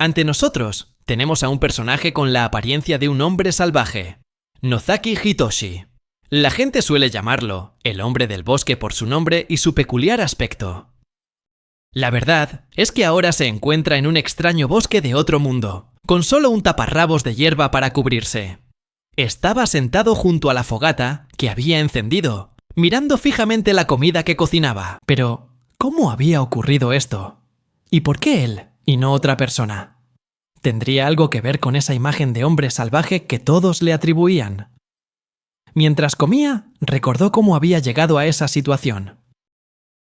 Ante nosotros, tenemos a un personaje con la apariencia de un hombre salvaje, Nozaki Hitoshi. La gente suele llamarlo el hombre del bosque por su nombre y su peculiar aspecto. La verdad es que ahora se encuentra en un extraño bosque de otro mundo, con solo un taparrabos de hierba para cubrirse. Estaba sentado junto a la fogata que había encendido, mirando fijamente la comida que cocinaba. Pero, ¿cómo había ocurrido esto? ¿Y por qué él y no otra persona? ¿Tendría algo que ver con esa imagen de hombre salvaje que todos le atribuían? Mientras comía, recordó cómo había llegado a esa situación.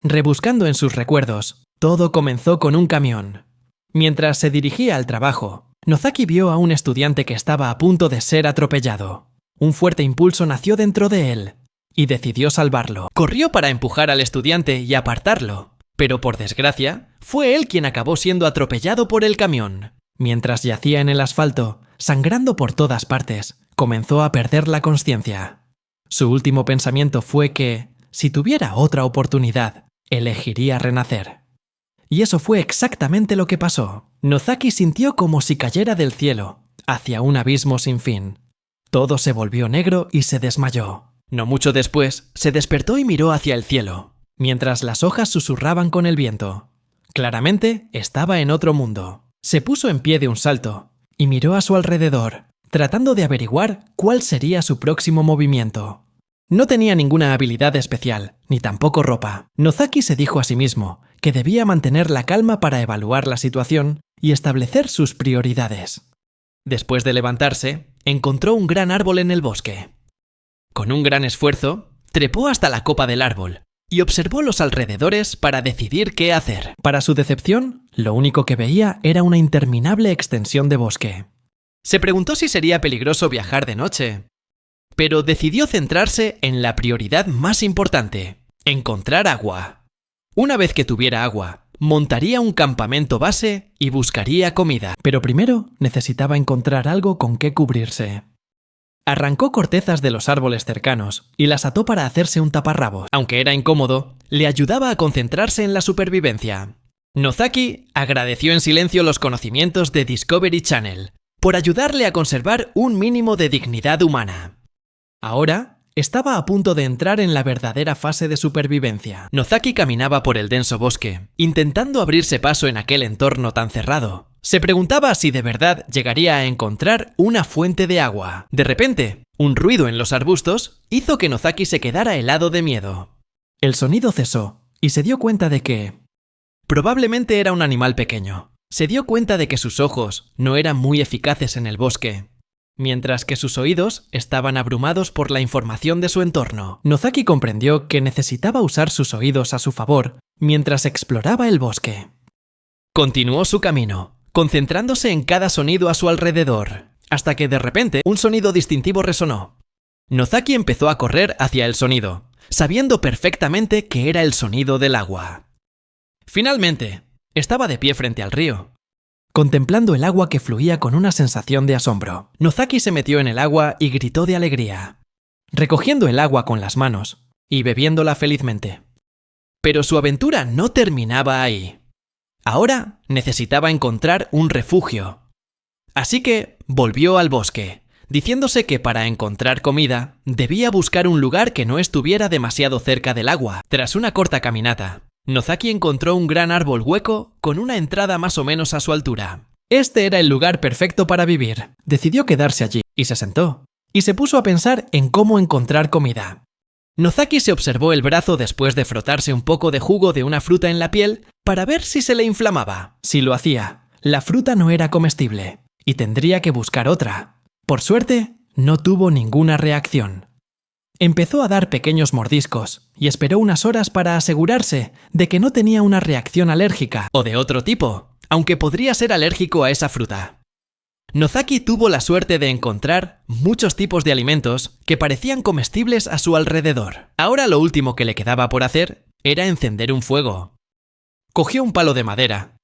Rebuscando en sus recuerdos, todo comenzó con un camión. Mientras se dirigía al trabajo, Nozaki vio a un estudiante que estaba a punto de ser atropellado. Un fuerte impulso nació dentro de él y decidió salvarlo. Corrió para empujar al estudiante y apartarlo, pero por desgracia, fue él quien acabó siendo atropellado por el camión. Mientras yacía en el asfalto, sangrando por todas partes, comenzó a perder la consciencia. Su último pensamiento fue que, si tuviera otra oportunidad, elegiría renacer. Y eso fue exactamente lo que pasó. Nozaki sintió como si cayera del cielo, hacia un abismo sin fin. Todo se volvió negro y se desmayó. No mucho después, se despertó y miró hacia el cielo, mientras las hojas susurraban con el viento. Claramente, estaba en otro mundo. Se puso en pie de un salto y miró a su alrededor, tratando de averiguar cuál sería su próximo movimiento. No tenía ninguna habilidad especial, ni tampoco ropa. Nozaki se dijo a sí mismo que debía mantener la calma para evaluar la situación y establecer sus prioridades. Después de levantarse, encontró un gran árbol en el bosque. Con un gran esfuerzo, trepó hasta la copa del árbol y observó los alrededores para decidir qué hacer. Para su decepción, lo único que veía era una interminable extensión de bosque. Se preguntó si sería peligroso viajar de noche, pero decidió centrarse en la prioridad más importante: encontrar agua. Una vez que tuviera agua, montaría un campamento base y buscaría comida. Pero primero necesitaba encontrar algo con qué cubrirse. Arrancó cortezas de los árboles cercanos y las ató para hacerse un taparrabos. Aunque era incómodo, le ayudaba a concentrarse en la supervivencia. Nozaki agradeció en silencio los conocimientos de Discovery Channel por ayudarle a conservar un mínimo de dignidad humana. Ahora estaba a punto de entrar en la verdadera fase de supervivencia. Nozaki caminaba por el denso bosque, intentando abrirse paso en aquel entorno tan cerrado. Se preguntaba si de verdad llegaría a encontrar una fuente de agua. De repente, un ruido en los arbustos hizo que Nozaki se quedara helado de miedo. El sonido cesó y se dio cuenta de que probablemente era un animal pequeño. Se dio cuenta de que sus ojos no eran muy eficaces en el bosque, mientras que sus oídos estaban abrumados por la información de su entorno. Nozaki comprendió que necesitaba usar sus oídos a su favor mientras exploraba el bosque. Continuó su camino, concentrándose en cada sonido a su alrededor, hasta que de repente un sonido distintivo resonó. Nozaki empezó a correr hacia el sonido, sabiendo perfectamente que era el sonido del agua. Finalmente, estaba de pie frente al río, contemplando el agua que fluía con una sensación de asombro. Nozaki se metió en el agua y gritó de alegría, recogiendo el agua con las manos y bebiéndola felizmente. Pero su aventura no terminaba ahí. Ahora necesitaba encontrar un refugio. Así que volvió al bosque, diciéndose que para encontrar comida debía buscar un lugar que no estuviera demasiado cerca del agua. Tras una corta caminata, Nozaki encontró un gran árbol hueco con una entrada más o menos a su altura. Este era el lugar perfecto para vivir. Decidió quedarse allí y se sentó, y se puso a pensar en cómo encontrar comida. Nozaki se observó el brazo después de frotarse un poco de jugo de una fruta en la piel para ver si se le inflamaba. Si lo hacía, la fruta no era comestible y tendría que buscar otra. Por suerte, no tuvo ninguna reacción. Empezó a dar pequeños mordiscos y esperó unas horas para asegurarse de que no tenía una reacción alérgica o de otro tipo, aunque podría ser alérgico a esa fruta. Nozaki tuvo la suerte de encontrar muchos tipos de alimentos que parecían comestibles a su alrededor. Ahora lo último que le quedaba por hacer era encender un fuego. Cogió un palo de madera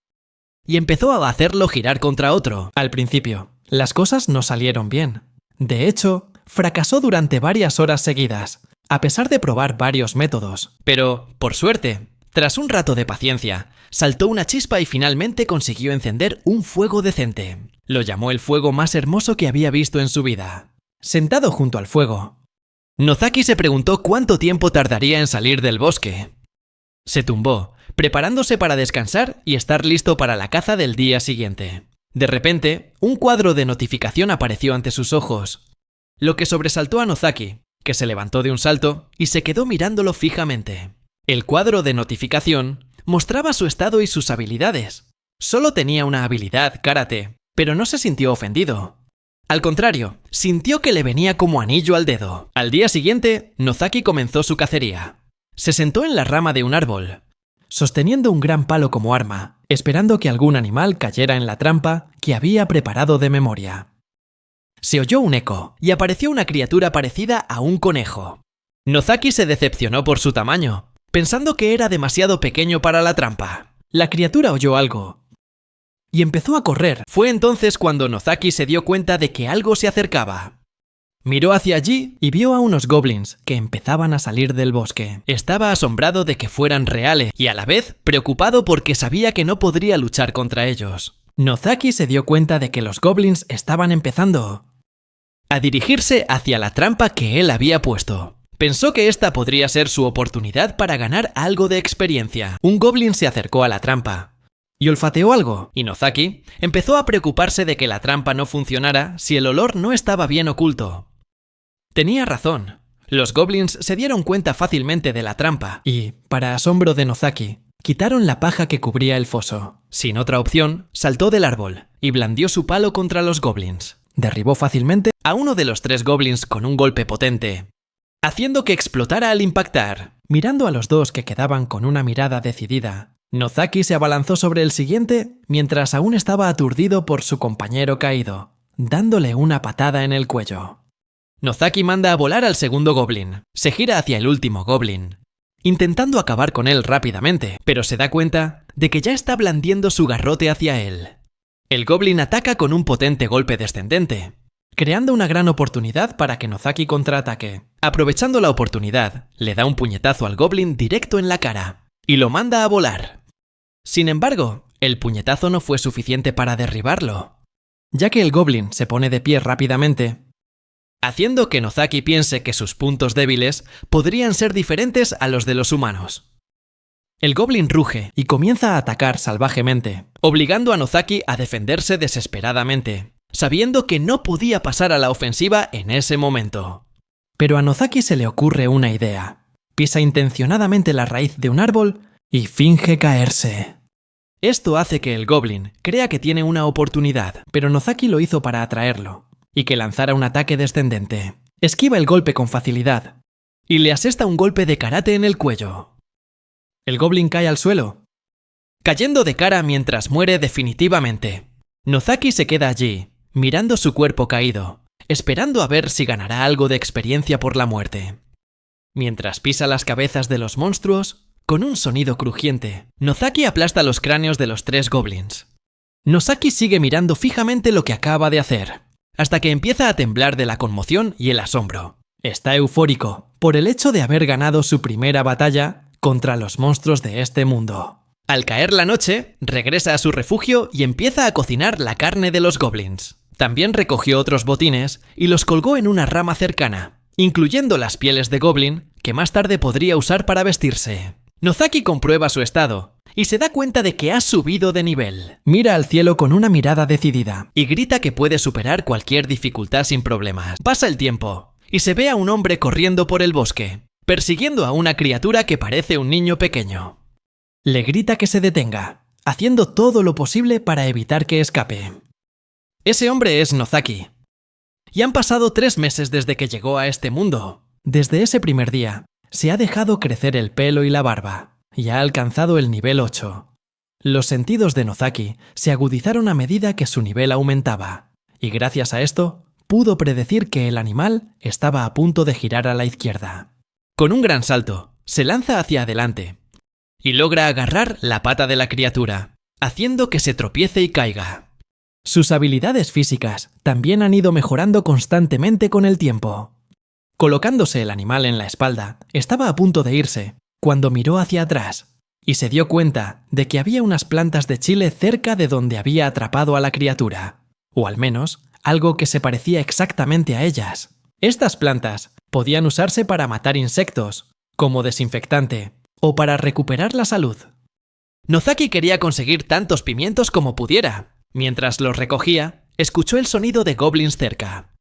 y empezó a hacerlo girar contra otro. Al principio, las cosas no salieron bien. De hecho, fracasó durante varias horas seguidas, a pesar de probar varios métodos. Pero, por suerte, Tras un rato de paciencia, saltó una chispa y finalmente consiguió encender un fuego decente. Lo llamó el fuego más hermoso que había visto en su vida. Sentado junto al fuego, Nozaki se preguntó cuánto tiempo tardaría en salir del bosque. Se tumbó, preparándose para descansar y estar listo para la caza del día siguiente. De repente, un cuadro de notificación apareció ante sus ojos, lo que sobresaltó a Nozaki, que se levantó de un salto y se quedó mirándolo fijamente. El cuadro de notificación mostraba su estado y sus habilidades. Solo tenía una habilidad, karate, pero no se sintió ofendido. Al contrario, sintió que le venía como anillo al dedo. Al día siguiente, Nozaki comenzó su cacería. Se sentó en la rama de un árbol, sosteniendo un gran palo como arma, esperando que algún animal cayera en la trampa que había preparado de memoria. Se oyó un eco y apareció una criatura parecida a un conejo. Nozaki se decepcionó por su tamaño, pensando que era demasiado pequeño para la trampa. La criatura oyó algo y empezó a correr. Fue entonces cuando Nozaki se dio cuenta de que algo se acercaba. Miró hacia allí y vio a unos goblins que empezaban a salir del bosque. Estaba asombrado de que fueran reales y a la vez preocupado porque sabía que no podría luchar contra ellos. Nozaki se dio cuenta de que los goblins estaban empezando a dirigirse hacia la trampa que él había puesto. Pensó que esta podría ser su oportunidad para ganar algo de experiencia. Un goblin se acercó a la trampa y olfateó algo, y Nozaki empezó a preocuparse de que la trampa no funcionara si el olor no estaba bien oculto. Tenía razón. Los goblins se dieron cuenta fácilmente de la trampa y, para asombro de Nozaki, quitaron la paja que cubría el foso. Sin otra opción, saltó del árbol y blandió su palo contra los goblins. Derribó fácilmente a uno de los 3 goblins con un golpe potente, haciendo que explotara al impactar. Mirando a los 2 que quedaban con una mirada decidida, Nozaki se abalanzó sobre el siguiente mientras aún estaba aturdido por su compañero caído, dándole una patada en el cuello. Nozaki manda a volar al segundo goblin. Se gira hacia el último goblin, intentando acabar con él rápidamente, pero se da cuenta de que ya está blandiendo su garrote hacia él. El goblin ataca con un potente golpe descendente, creando una gran oportunidad para que Nozaki contraataque. Aprovechando la oportunidad, le da un puñetazo al goblin directo en la cara y lo manda a volar. Sin embargo, el puñetazo no fue suficiente para derribarlo, ya que el goblin se pone de pie rápidamente, haciendo que Nozaki piense que sus puntos débiles podrían ser diferentes a los de los humanos. El goblin ruge y comienza a atacar salvajemente, obligando a Nozaki a defenderse desesperadamente, sabiendo que no podía pasar a la ofensiva en ese momento. Pero a Nozaki se le ocurre una idea. Pisa intencionadamente la raíz de un árbol y finge caerse. Esto hace que el goblin crea que tiene una oportunidad, pero Nozaki lo hizo para atraerlo y que lanzara un ataque descendente. Esquiva el golpe con facilidad y le asesta un golpe de karate en el cuello. El goblin cae al suelo, cayendo de cara mientras muere definitivamente. Nozaki se queda allí, mirando su cuerpo caído, esperando a ver si ganará algo de experiencia por la muerte. Mientras pisa las cabezas de los monstruos, con un sonido crujiente, Nozaki aplasta los cráneos de los 3 goblins. Nozaki sigue mirando fijamente lo que acaba de hacer, hasta que empieza a temblar de la conmoción y el asombro. Está eufórico por el hecho de haber ganado su primera batalla contra los monstruos de este mundo. Al caer la noche, regresa a su refugio y empieza a cocinar la carne de los goblins. También recogió otros botines y los colgó en una rama cercana, incluyendo las pieles de goblin que más tarde podría usar para vestirse. Nozaki comprueba su estado y se da cuenta de que ha subido de nivel. Mira al cielo con una mirada decidida y grita que puede superar cualquier dificultad sin problemas. Pasa el tiempo y se ve a un hombre corriendo por el bosque, persiguiendo a una criatura que parece un niño pequeño. Le grita que se detenga, haciendo todo lo posible para evitar que escape. Ese hombre es Nozaki. Y han pasado 3 meses desde que llegó a este mundo. Desde ese primer día, se ha dejado crecer el pelo y la barba, y ha alcanzado el nivel 8. Los sentidos de Nozaki se agudizaron a medida que su nivel aumentaba, y gracias a esto, pudo predecir que el animal estaba a punto de girar a la izquierda. Con un gran salto, se lanza hacia adelante, y logra agarrar la pata de la criatura, haciendo que se tropiece y caiga. Sus habilidades físicas también han ido mejorando constantemente con el tiempo. Colocándose el animal en la espalda, estaba a punto de irse, cuando miró hacia atrás y se dio cuenta de que había unas plantas de chile cerca de donde había atrapado a la criatura, o al menos algo que se parecía exactamente a ellas. Estas plantas podían usarse para matar insectos, como desinfectante, o para recuperar la salud. Nozaki quería conseguir tantos pimientos como pudiera. Mientras los recogía, escuchó el sonido de goblins cerca.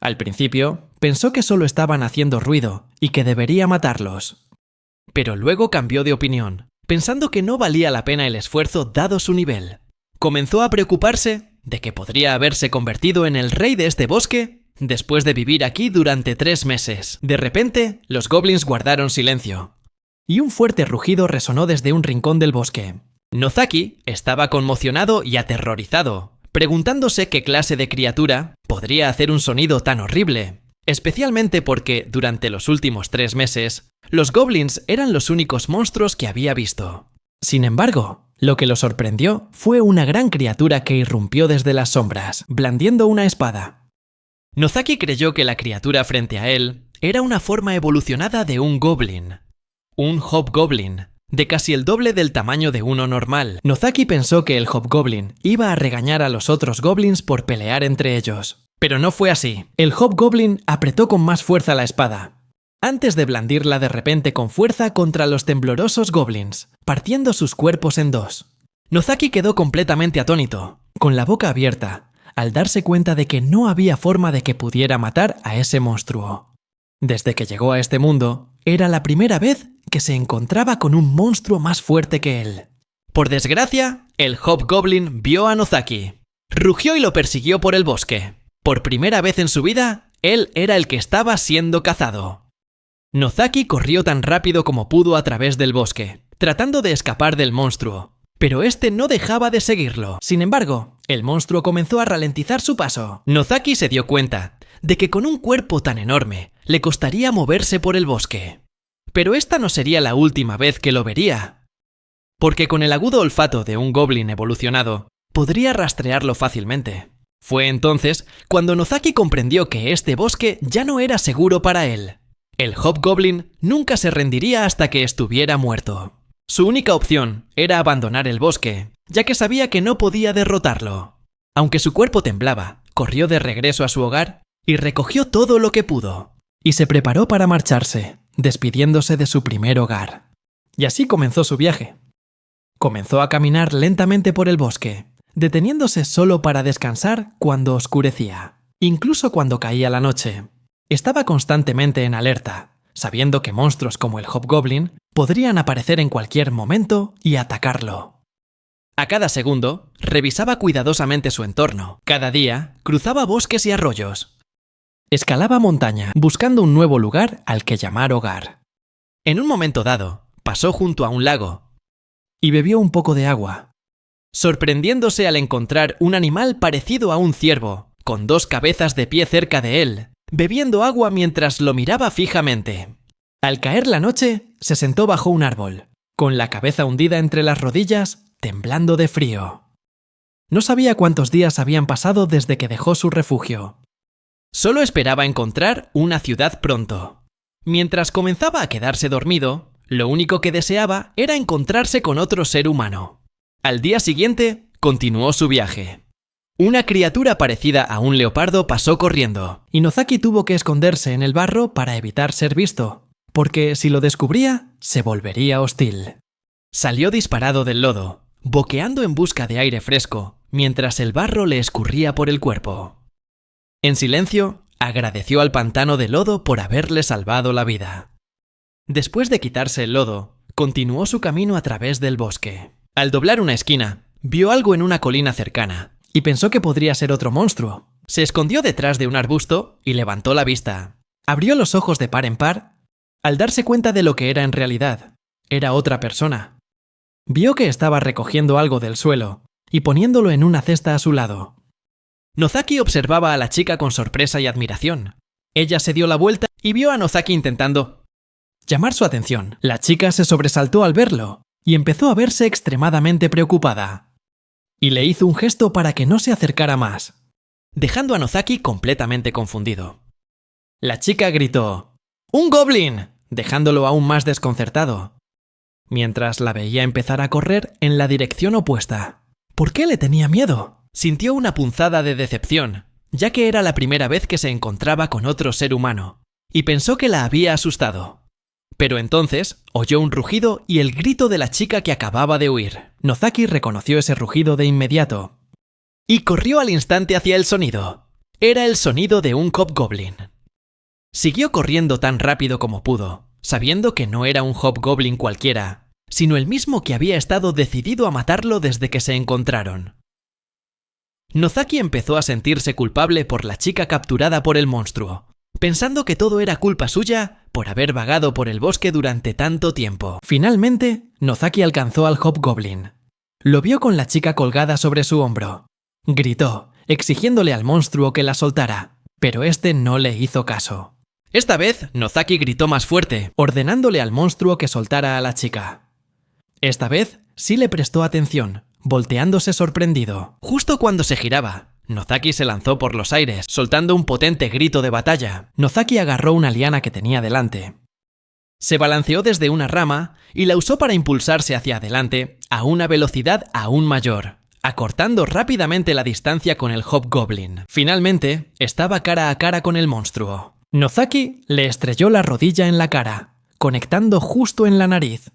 Al principio, pensó que solo estaban haciendo ruido y que debería matarlos. Pero luego cambió de opinión, pensando que no valía la pena el esfuerzo dado su nivel. Comenzó a preocuparse de que podría haberse convertido en el rey de este bosque después de vivir aquí durante 3 meses. De repente, los goblins guardaron silencio, y un fuerte rugido resonó desde un rincón del bosque. Nozaki estaba conmocionado y aterrorizado, preguntándose qué clase de criatura podría hacer un sonido tan horrible, especialmente porque durante los últimos 3 meses, los goblins eran los únicos monstruos que había visto. Sin embargo, lo que lo sorprendió fue una gran criatura que irrumpió desde las sombras, blandiendo una espada. Nozaki creyó que la criatura frente a él era una forma evolucionada de un goblin. Un hobgoblin, de casi el doble del tamaño de uno normal. Nozaki pensó que el hobgoblin iba a regañar a los otros goblins por pelear entre ellos. Pero no fue así. El hobgoblin apretó con más fuerza la espada, antes de blandirla de repente con fuerza contra los temblorosos goblins, partiendo sus cuerpos en 2. Nozaki quedó completamente atónito, con la boca abierta, al darse cuenta de que no había forma de que pudiera matar a ese monstruo. Desde que llegó a este mundo, era la primera vez que se encontraba con un monstruo más fuerte que él. Por desgracia, el hobgoblin vio a Nozaki. Rugió y lo persiguió por el bosque. Por primera vez en su vida, él era el que estaba siendo cazado. Nozaki corrió tan rápido como pudo a través del bosque, tratando de escapar del monstruo, pero este no dejaba de seguirlo. Sin embargo, el monstruo comenzó a ralentizar su paso. Nozaki se dio cuenta de que con un cuerpo tan enorme le costaría moverse por el bosque. Pero esta no sería la última vez que lo vería, porque con el agudo olfato de un goblin evolucionado, podría rastrearlo fácilmente. Fue entonces cuando Nozaki comprendió que este bosque ya no era seguro para él. El hobgoblin nunca se rendiría hasta que estuviera muerto. Su única opción era abandonar el bosque, ya que sabía que no podía derrotarlo. Aunque su cuerpo temblaba, corrió de regreso a su hogar y recogió todo lo que pudo. Y se preparó para marcharse, despidiéndose de su primer hogar. Y así comenzó su viaje. Comenzó a caminar lentamente por el bosque, deteniéndose solo para descansar cuando oscurecía, incluso cuando caía la noche. Estaba constantemente en alerta, sabiendo que monstruos como el hobgoblin podrían aparecer en cualquier momento y atacarlo. A cada segundo, revisaba cuidadosamente su entorno. Cada día, cruzaba bosques y arroyos. Escalaba montaña, buscando un nuevo lugar al que llamar hogar. En un momento dado, pasó junto a un lago y bebió un poco de agua, sorprendiéndose al encontrar un animal parecido a un ciervo, con 2 cabezas de pie cerca de él, bebiendo agua mientras lo miraba fijamente. Al caer la noche, se sentó bajo un árbol, con la cabeza hundida entre las rodillas, temblando de frío. No sabía cuántos días habían pasado desde que dejó su refugio. Solo esperaba encontrar una ciudad pronto. Mientras comenzaba a quedarse dormido, lo único que deseaba era encontrarse con otro ser humano. Al día siguiente, continuó su viaje. Una criatura parecida a un leopardo pasó corriendo, y Nozaki tuvo que esconderse en el barro para evitar ser visto, porque si lo descubría, se volvería hostil. Salió disparado del lodo, boqueando en busca de aire fresco, mientras el barro le escurría por el cuerpo. En silencio, agradeció al pantano de lodo por haberle salvado la vida. Después de quitarse el lodo, continuó su camino a través del bosque. Al doblar una esquina, vio algo en una colina cercana, y pensó que podría ser otro monstruo. Se escondió detrás de un arbusto y levantó la vista. Abrió los ojos de par en par, al darse cuenta de lo que era en realidad. Era otra persona. Vio que estaba recogiendo algo del suelo y poniéndolo en una cesta a su lado. Nozaki observaba a la chica con sorpresa y admiración. Ella se dio la vuelta y vio a Nozaki intentando llamar su atención. La chica se sobresaltó al verlo y empezó a verse extremadamente preocupada. Y le hizo un gesto para que no se acercara más, dejando a Nozaki completamente confundido. La chica gritó: ¡Un goblin!, dejándolo aún más desconcertado. mientras la veía empezar a correr en la dirección opuesta. ¿Por qué le tenía miedo? Sintió una punzada de decepción, ya que era la primera vez que se encontraba con otro ser humano, y pensó que la había asustado. Pero entonces oyó un rugido y el grito de la chica que acababa de huir. Nozaki reconoció ese rugido de inmediato y corrió al instante hacia el sonido. Era el sonido de un hobgoblin. Siguió corriendo tan rápido como pudo, sabiendo que no era un hobgoblin cualquiera, sino el mismo que había estado decidido a matarlo desde que se encontraron. Nozaki empezó a sentirse culpable por la chica capturada por el monstruo, pensando que todo era culpa suya por haber vagado por el bosque durante tanto tiempo. Finalmente, Nozaki alcanzó al hobgoblin. Lo vio con la chica colgada sobre su hombro. Gritó, exigiéndole al monstruo que la soltara, pero este no le hizo caso. Esta vez, Nozaki gritó más fuerte, ordenándole al monstruo que soltara a la chica. Esta vez, sí le prestó atención, volteándose sorprendido. Justo cuando se giraba, Nozaki se lanzó por los aires, soltando un potente grito de batalla. Nozaki agarró una liana que tenía delante. Se balanceó desde una rama y la usó para impulsarse hacia adelante a una velocidad aún mayor, acortando rápidamente la distancia con el hobgoblin. Finalmente, estaba cara a cara con el monstruo. Nozaki le estrelló la rodilla en la cara, conectando justo en la nariz,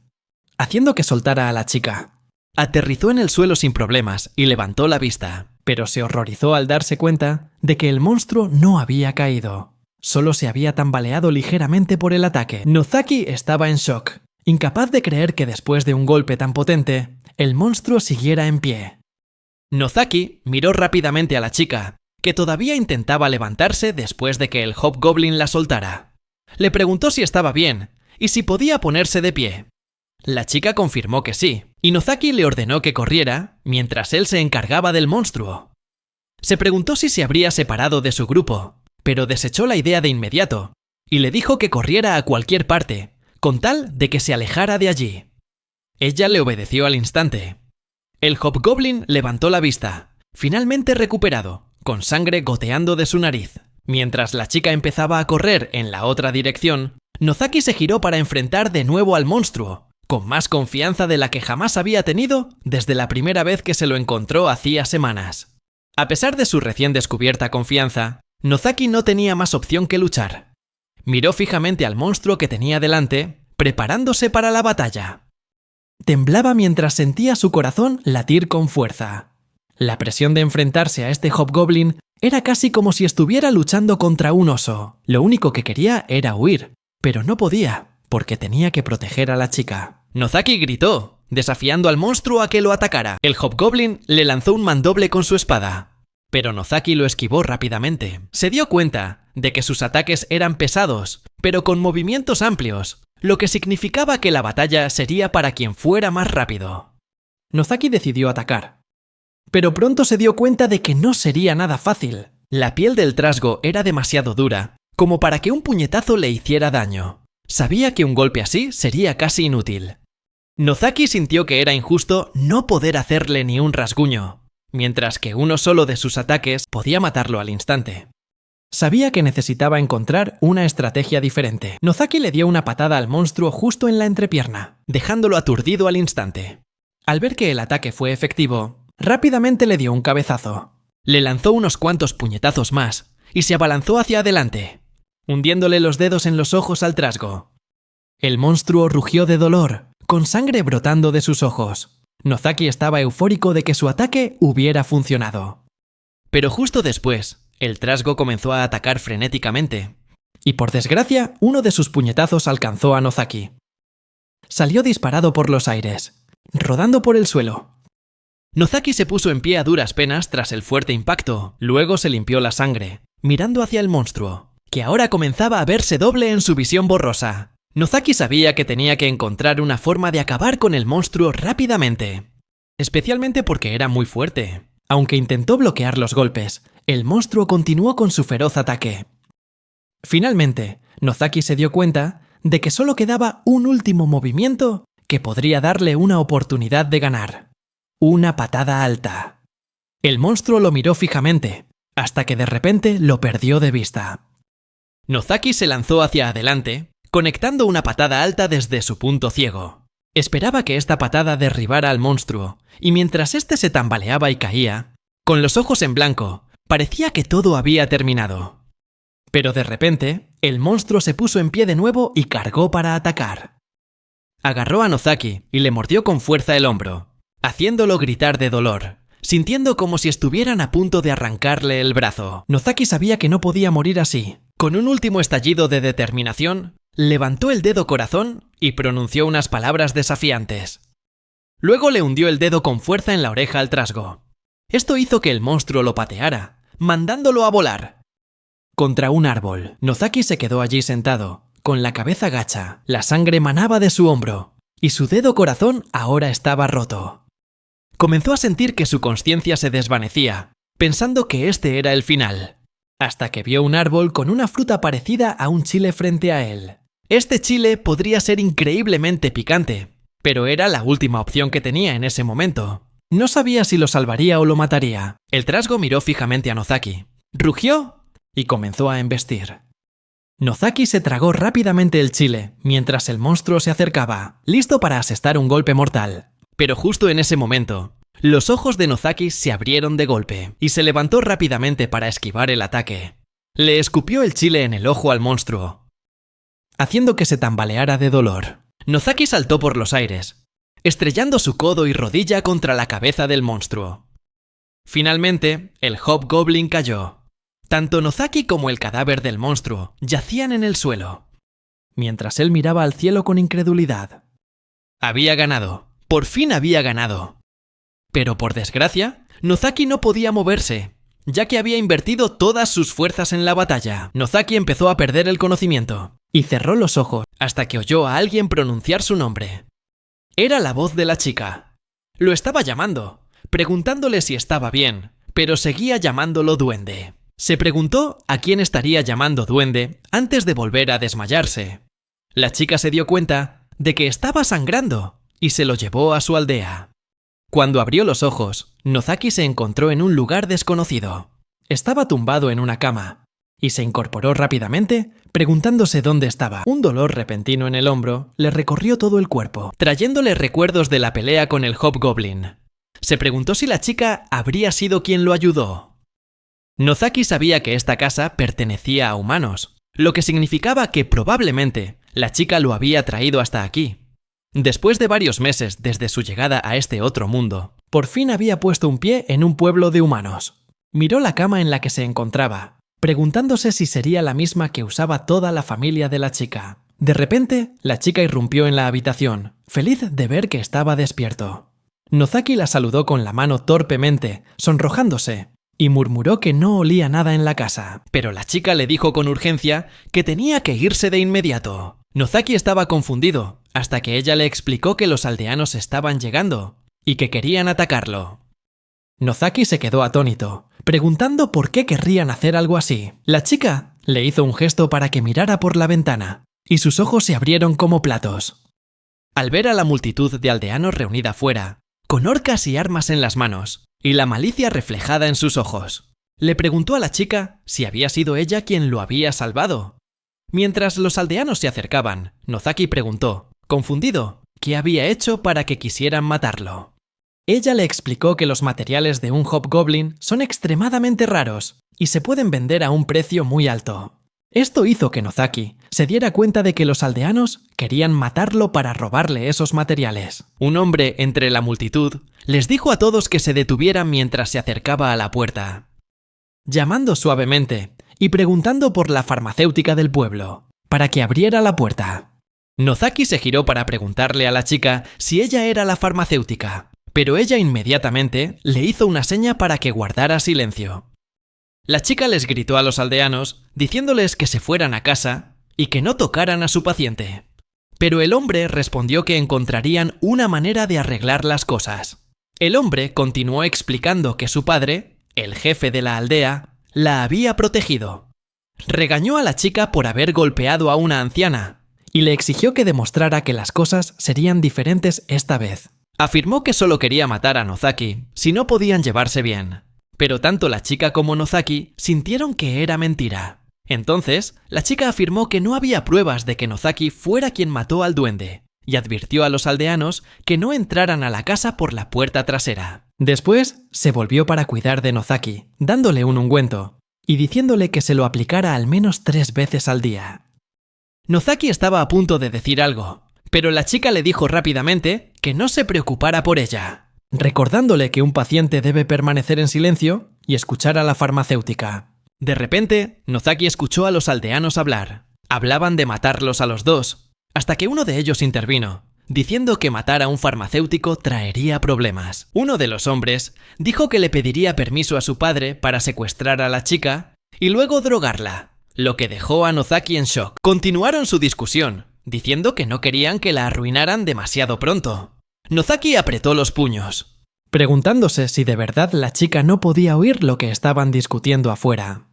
haciendo que soltara a la chica. Aterrizó en el suelo sin problemas y levantó la vista, pero se horrorizó al darse cuenta de que el monstruo no había caído. Solo se había tambaleado ligeramente por el ataque. Nozaki estaba en shock, incapaz de creer que después de un golpe tan potente, el monstruo siguiera en pie. Nozaki miró rápidamente a la chica, que todavía intentaba levantarse después de que el hobgoblin la soltara. Le preguntó si estaba bien y si podía ponerse de pie. La chica confirmó que sí, y Nozaki le ordenó que corriera mientras él se encargaba del monstruo. Se preguntó si se habría separado de su grupo, pero desechó la idea de inmediato y le dijo que corriera a cualquier parte, con tal de que se alejara de allí. Ella le obedeció al instante. El hobgoblin levantó la vista, finalmente recuperado, con sangre goteando de su nariz. Mientras la chica empezaba a correr en la otra dirección, Nozaki se giró para enfrentar de nuevo al monstruo, con más confianza de la que jamás había tenido desde la primera vez que se lo encontró hacía semanas. A pesar de su recién descubierta confianza, Nozaki no tenía más opción que luchar. Miró fijamente al monstruo que tenía delante, preparándose para la batalla. Temblaba mientras sentía su corazón latir con fuerza. La presión de enfrentarse a este hobgoblin era casi como si estuviera luchando contra un oso. Lo único que quería era huir, pero no podía, porque tenía que proteger a la chica. Nozaki gritó, desafiando al monstruo a que lo atacara. El hobgoblin le lanzó un mandoble con su espada, pero Nozaki lo esquivó rápidamente. Se dio cuenta de que sus ataques eran pesados, pero con movimientos amplios, lo que significaba que la batalla sería para quien fuera más rápido. Nozaki decidió atacar, pero pronto se dio cuenta de que no sería nada fácil. La piel del trasgo era demasiado dura como para que un puñetazo le hiciera daño. Sabía que un golpe así sería casi inútil. Nozaki sintió que era injusto no poder hacerle ni un rasguño, mientras que uno solo de sus ataques podía matarlo al instante. Sabía que necesitaba encontrar una estrategia diferente. Nozaki le dio una patada al monstruo justo en la entrepierna, dejándolo aturdido al instante. Al ver que el ataque fue efectivo, rápidamente le dio un cabezazo. Le lanzó unos cuantos puñetazos más y se abalanzó hacia adelante, hundiéndole los dedos en los ojos al trasgo. El monstruo rugió de dolor, con sangre brotando de sus ojos. Nozaki estaba eufórico de que su ataque hubiera funcionado. Pero justo después, el trasgo comenzó a atacar frenéticamente, y por desgracia, uno de sus puñetazos alcanzó a Nozaki. Salió disparado por los aires, rodando por el suelo. Nozaki se puso en pie a duras penas tras el fuerte impacto, luego se limpió la sangre, mirando hacia el monstruo, que ahora comenzaba a verse doble en su visión borrosa. Nozaki sabía que tenía que encontrar una forma de acabar con el monstruo rápidamente, especialmente porque era muy fuerte. Aunque intentó bloquear los golpes, el monstruo continuó con su feroz ataque. Finalmente, Nozaki se dio cuenta de que solo quedaba un último movimiento que podría darle una oportunidad de ganar. Una patada alta. El monstruo lo miró fijamente, hasta que de repente lo perdió de vista. Nozaki se lanzó hacia adelante, conectando una patada alta desde su punto ciego. Esperaba que esta patada derribara al monstruo, y mientras éste se tambaleaba y caía, con los ojos en blanco, parecía que todo había terminado. Pero de repente, el monstruo se puso en pie de nuevo y cargó para atacar. Agarró a Nozaki y le mordió con fuerza el hombro, haciéndolo gritar de dolor, sintiendo como si estuvieran a punto de arrancarle el brazo. Nozaki sabía que no podía morir así. Con un último estallido de determinación, levantó el dedo corazón y pronunció unas palabras desafiantes. Luego le hundió el dedo con fuerza en la oreja al trasgo. Esto hizo que el monstruo lo pateara, mandándolo a volar. Contra un árbol, Nozaki se quedó allí sentado, con la cabeza gacha, la sangre manaba de su hombro, y su dedo corazón ahora estaba roto. Comenzó a sentir que su consciencia se desvanecía, pensando que este era el final, hasta que vio un árbol con una fruta parecida a un chile frente a él. Este chile podría ser increíblemente picante, pero era la última opción que tenía en ese momento. No sabía si lo salvaría o lo mataría. El trasgo miró fijamente a Nozaki, rugió y comenzó a embestir. Nozaki se tragó rápidamente el chile mientras el monstruo se acercaba, listo para asestar un golpe mortal. Pero justo en ese momento, los ojos de Nozaki se abrieron de golpe y se levantó rápidamente para esquivar el ataque. Le escupió el chile en el ojo al monstruo, haciendo que se tambaleara de dolor. Nozaki saltó por los aires, estrellando su codo y rodilla contra la cabeza del monstruo. Finalmente, el Hobgoblin cayó. Tanto Nozaki como el cadáver del monstruo yacían en el suelo, mientras él miraba al cielo con incredulidad. Había ganado. Por fin había ganado. Pero por desgracia, Nozaki no podía moverse, ya que había invertido todas sus fuerzas en la batalla. Nozaki empezó a perder el conocimiento y cerró los ojos hasta que oyó a alguien pronunciar su nombre. Era la voz de la chica. Lo estaba llamando, preguntándole si estaba bien, pero seguía llamándolo duende. Se preguntó a quién estaría llamando duende antes de volver a desmayarse. La chica se dio cuenta de que estaba sangrando y se lo llevó a su aldea. Cuando abrió los ojos, Nozaki se encontró en un lugar desconocido. Estaba tumbado en una cama y se incorporó rápidamente, preguntándose dónde estaba. Un dolor repentino en el hombro le recorrió todo el cuerpo, trayéndole recuerdos de la pelea con el Hobgoblin. Se preguntó si la chica habría sido quien lo ayudó. Nozaki sabía que esta casa pertenecía a humanos, lo que significaba que probablemente la chica lo había traído hasta aquí. Después de varios meses desde su llegada a este otro mundo, por fin había puesto un pie en un pueblo de humanos. Miró la cama en la que se encontraba, preguntándose si sería la misma que usaba toda la familia de la chica. De repente, la chica irrumpió en la habitación, feliz de ver que estaba despierto. Nozaki la saludó con la mano torpemente, sonrojándose, y murmuró que no olía nada en la casa. Pero la chica le dijo con urgencia que tenía que irse de inmediato. Nozaki estaba confundido, hasta que ella le explicó que los aldeanos estaban llegando y que querían atacarlo. Nozaki se quedó atónito, preguntando por qué querrían hacer algo así. La chica le hizo un gesto para que mirara por la ventana, y sus ojos se abrieron como platos. Al ver a la multitud de aldeanos reunida fuera, con horcas y armas en las manos, y la malicia reflejada en sus ojos, le preguntó a la chica si había sido ella quien lo había salvado. Mientras los aldeanos se acercaban, Nozaki preguntó, confundido, qué había hecho para que quisieran matarlo. Ella le explicó que los materiales de un Hobgoblin son extremadamente raros y se pueden vender a un precio muy alto. Esto hizo que Nozaki se diera cuenta de que los aldeanos querían matarlo para robarle esos materiales. Un hombre entre la multitud les dijo a todos que se detuvieran mientras se acercaba a la puerta, llamando suavemente y preguntando por la farmacéutica del pueblo, para que abriera la puerta. Nozaki se giró para preguntarle a la chica si ella era la farmacéutica, pero ella inmediatamente le hizo una seña para que guardara silencio. La chica les gritó a los aldeanos, diciéndoles que se fueran a casa y que no tocaran a su paciente. Pero el hombre respondió que encontrarían una manera de arreglar las cosas. El hombre continuó explicando que su padre, el jefe de la aldea, la había protegido. Regañó a la chica por haber golpeado a una anciana y le exigió que demostrara que las cosas serían diferentes esta vez. Afirmó que solo quería matar a Nozaki si no podían llevarse bien, pero tanto la chica como Nozaki sintieron que era mentira. Entonces, la chica afirmó que no había pruebas de que Nozaki fuera quien mató al duende y advirtió a los aldeanos que no entraran a la casa por la puerta trasera. Después se volvió para cuidar de Nozaki, dándole un ungüento y diciéndole que se lo aplicara al menos 3 veces al día. Nozaki estaba a punto de decir algo, pero la chica le dijo rápidamente que no se preocupara por ella, recordándole que un paciente debe permanecer en silencio y escuchar a la farmacéutica. De repente, Nozaki escuchó a los aldeanos hablar. Hablaban de matarlos a los dos, hasta que uno de ellos intervino, diciendo que matar a un farmacéutico traería problemas. Uno de los hombres dijo que le pediría permiso a su padre para secuestrar a la chica y luego drogarla, lo que dejó a Nozaki en shock. Continuaron su discusión, diciendo que no querían que la arruinaran demasiado pronto. Nozaki apretó los puños, preguntándose si de verdad la chica no podía oír lo que estaban discutiendo afuera.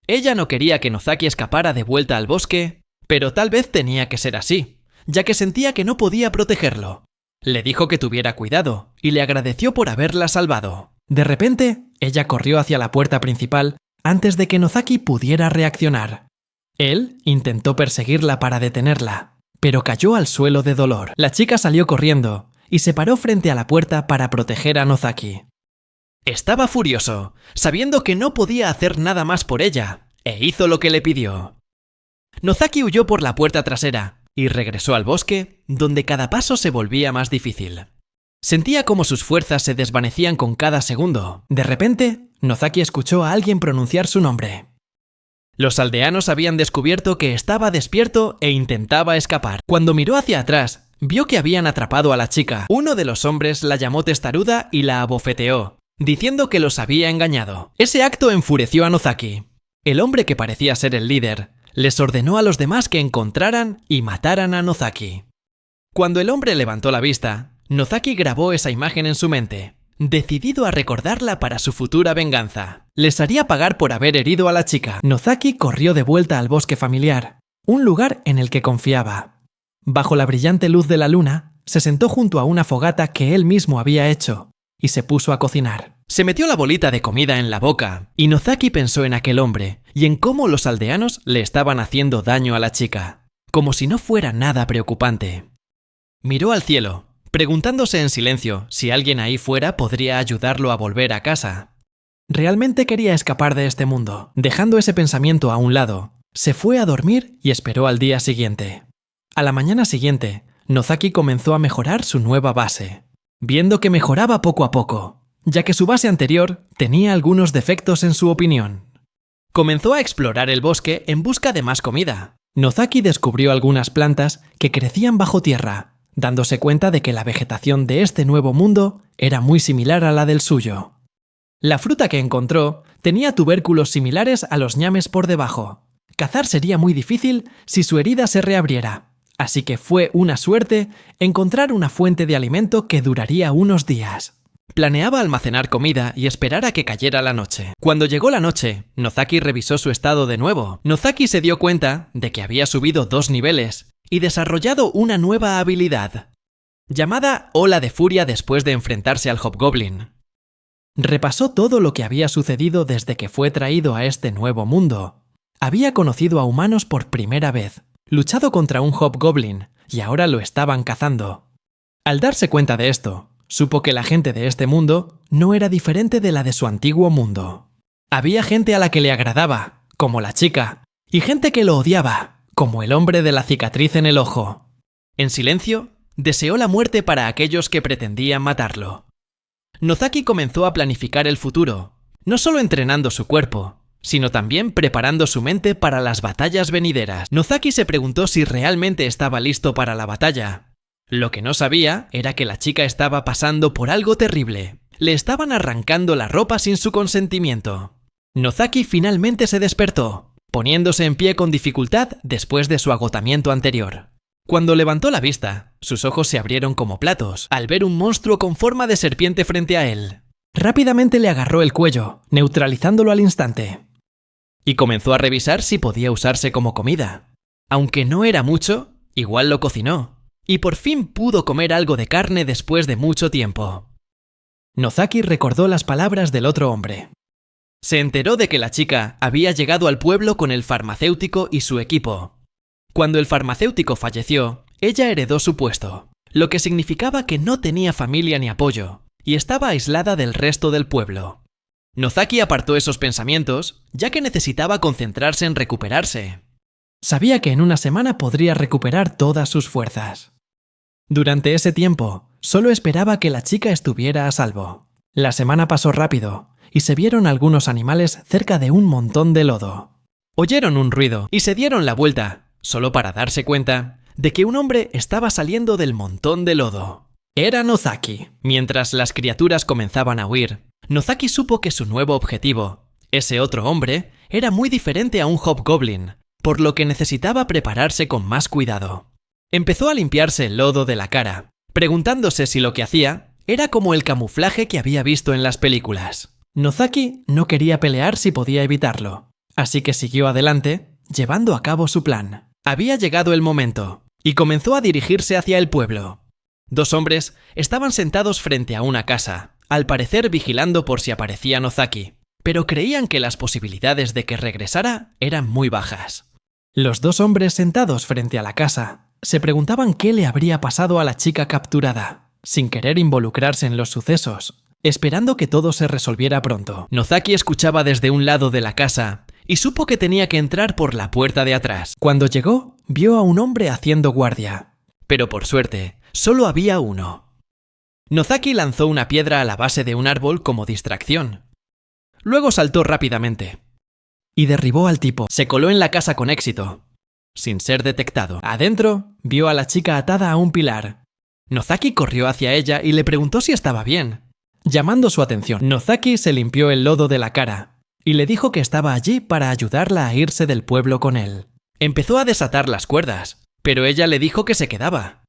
Ella no quería que Nozaki escapara de vuelta al bosque, pero tal vez tenía que ser así, ya que sentía que no podía protegerlo. Le dijo que tuviera cuidado y le agradeció por haberla salvado. De repente, ella corrió hacia la puerta principal antes de que Nozaki pudiera reaccionar. Él intentó perseguirla para detenerla, pero cayó al suelo de dolor. La chica salió corriendo y se paró frente a la puerta para proteger a Nozaki. Estaba furioso, sabiendo que no podía hacer nada más por ella, e hizo lo que le pidió. Nozaki huyó por la puerta trasera y regresó al bosque, donde cada paso se volvía más difícil. Sentía como sus fuerzas se desvanecían con cada segundo. De repente, Nozaki escuchó a alguien pronunciar su nombre. Los aldeanos habían descubierto que estaba despierto e intentaba escapar. Cuando miró hacia atrás, vio que habían atrapado a la chica. Uno de los hombres la llamó testaruda y la abofeteó, diciendo que los había engañado. Ese acto enfureció a Nozaki. El hombre que parecía ser el líder les ordenó a los demás que encontraran y mataran a Nozaki. Cuando el hombre levantó la vista, Nozaki grabó esa imagen en su mente, decidido a recordarla para su futura venganza. Les haría pagar por haber herido a la chica. Nozaki corrió de vuelta al bosque familiar, un lugar en el que confiaba. Bajo la brillante luz de la luna, se sentó junto a una fogata que él mismo había hecho y se puso a cocinar. Se metió la bolita de comida en la boca y Nozaki pensó en aquel hombre y en cómo los aldeanos le estaban haciendo daño a la chica, como si no fuera nada preocupante. Miró al cielo, preguntándose en silencio si alguien ahí fuera podría ayudarlo a volver a casa. Realmente quería escapar de este mundo. Dejando ese pensamiento a un lado, se fue a dormir y esperó al día siguiente. A la mañana siguiente, Nozaki comenzó a mejorar su nueva base, viendo que mejoraba poco a poco, ya que su base anterior tenía algunos defectos en su opinión. Comenzó a explorar el bosque en busca de más comida. Nozaki descubrió algunas plantas que crecían bajo tierra, dándose cuenta de que la vegetación de este nuevo mundo era muy similar a la del suyo. La fruta que encontró tenía tubérculos similares a los ñames por debajo. Cazar sería muy difícil si su herida se reabriera, así que fue una suerte encontrar una fuente de alimento que duraría unos días. Planeaba almacenar comida y esperar a que cayera la noche. Cuando llegó la noche, Nozaki revisó su estado de nuevo. Nozaki se dio cuenta de que había subido 2 niveles y desarrollado una nueva habilidad, llamada Ola de Furia después de enfrentarse al Hobgoblin. Repasó todo lo que había sucedido desde que fue traído a este nuevo mundo. Había conocido a humanos por primera vez, luchado contra un Hobgoblin y ahora lo estaban cazando. Al darse cuenta de esto, supo que la gente de este mundo no era diferente de la de su antiguo mundo. Había gente a la que le agradaba, como la chica, y gente que lo odiaba, como el hombre de la cicatriz en el ojo. En silencio, deseó la muerte para aquellos que pretendían matarlo. Nozaki comenzó a planificar el futuro, no solo entrenando su cuerpo, sino también preparando su mente para las batallas venideras. Nozaki se preguntó si realmente estaba listo para la batalla. Lo que no sabía era que la chica estaba pasando por algo terrible. Le estaban arrancando la ropa sin su consentimiento. Nozaki finalmente se despertó, poniéndose en pie con dificultad después de su agotamiento anterior. Cuando levantó la vista, sus ojos se abrieron como platos al ver un monstruo con forma de serpiente frente a él. Rápidamente le agarró el cuello, neutralizándolo al instante. Y comenzó a revisar si podía usarse como comida. Aunque no era mucho, igual lo cocinó. Y por fin pudo comer algo de carne después de mucho tiempo. Nozaki recordó las palabras del otro hombre. Se enteró de que la chica había llegado al pueblo con el farmacéutico y su equipo. Cuando el farmacéutico falleció, ella heredó su puesto, lo que significaba que no tenía familia ni apoyo, y estaba aislada del resto del pueblo. Nozaki apartó esos pensamientos, ya que necesitaba concentrarse en recuperarse. Sabía que en una semana podría recuperar todas sus fuerzas. Durante ese tiempo, solo esperaba que la chica estuviera a salvo. La semana pasó rápido, y se vieron algunos animales cerca de un montón de lodo. Oyeron un ruido y se dieron la vuelta, solo para darse cuenta de que un hombre estaba saliendo del montón de lodo. Era Nozaki. Mientras las criaturas comenzaban a huir, Nozaki supo que su nuevo objetivo, ese otro hombre, era muy diferente a un hobgoblin, por lo que necesitaba prepararse con más cuidado. Empezó a limpiarse el lodo de la cara, preguntándose si lo que hacía era como el camuflaje que había visto en las películas. Nozaki no quería pelear si podía evitarlo, así que siguió adelante, llevando a cabo su plan. Había llegado el momento, y comenzó a dirigirse hacia el pueblo. Dos hombres estaban sentados frente a una casa, al parecer vigilando por si aparecía Nozaki, pero creían que las posibilidades de que regresara eran muy bajas. Los dos hombres sentados frente a la casa se preguntaban qué le habría pasado a la chica capturada, sin querer involucrarse en los sucesos, esperando que todo se resolviera pronto. Nozaki escuchaba desde un lado de la casa y supo que tenía que entrar por la puerta de atrás. Cuando llegó, vio a un hombre haciendo guardia, pero por suerte, solo había uno. Nozaki lanzó una piedra a la base de un árbol como distracción. Luego saltó rápidamente y derribó al tipo. Se coló en la casa con éxito, sin ser detectado. Adentro, vio a la chica atada a un pilar. Nozaki corrió hacia ella y le preguntó si estaba bien, llamando su atención. Nozaki se limpió el lodo de la cara y le dijo que estaba allí para ayudarla a irse del pueblo con él. Empezó a desatar las cuerdas, pero ella le dijo que se quedaba,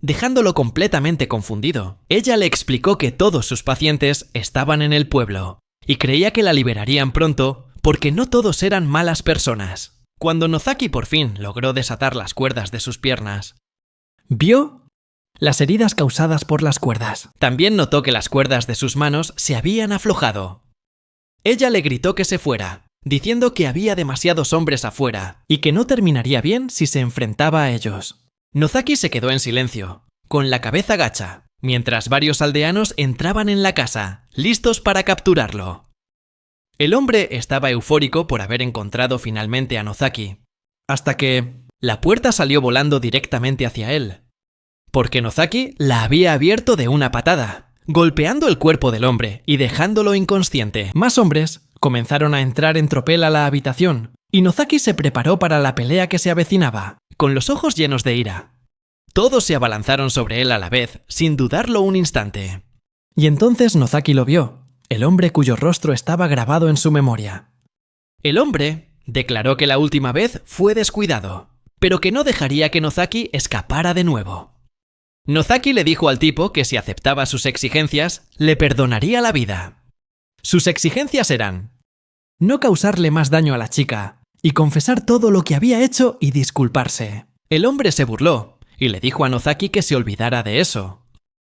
dejándolo completamente confundido. Ella le explicó que todos sus pacientes estaban en el pueblo y creía que la liberarían pronto porque no todos eran malas personas. Cuando Nozaki por fin logró desatar las cuerdas de sus piernas, vio las heridas causadas por las cuerdas. También notó que las cuerdas de sus manos se habían aflojado. Ella le gritó que se fuera, diciendo que había demasiados hombres afuera y que no terminaría bien si se enfrentaba a ellos. Nozaki se quedó en silencio, con la cabeza gacha, mientras varios aldeanos entraban en la casa, listos para capturarlo. El hombre estaba eufórico por haber encontrado finalmente a Nozaki, hasta que la puerta salió volando directamente hacia él, porque Nozaki la había abierto de una patada, golpeando el cuerpo del hombre y dejándolo inconsciente. Más hombres comenzaron a entrar en tropel a la habitación, y Nozaki se preparó para la pelea que se avecinaba, con los ojos llenos de ira. Todos se abalanzaron sobre él a la vez, sin dudarlo un instante. Y entonces Nozaki lo vio, el hombre cuyo rostro estaba grabado en su memoria. El hombre declaró que la última vez fue descuidado, pero que no dejaría que Nozaki escapara de nuevo. Nozaki le dijo al tipo que si aceptaba sus exigencias, le perdonaría la vida. Sus exigencias eran no causarle más daño a la chica y confesar todo lo que había hecho y disculparse. El hombre se burló y le dijo a Nozaki que se olvidara de eso.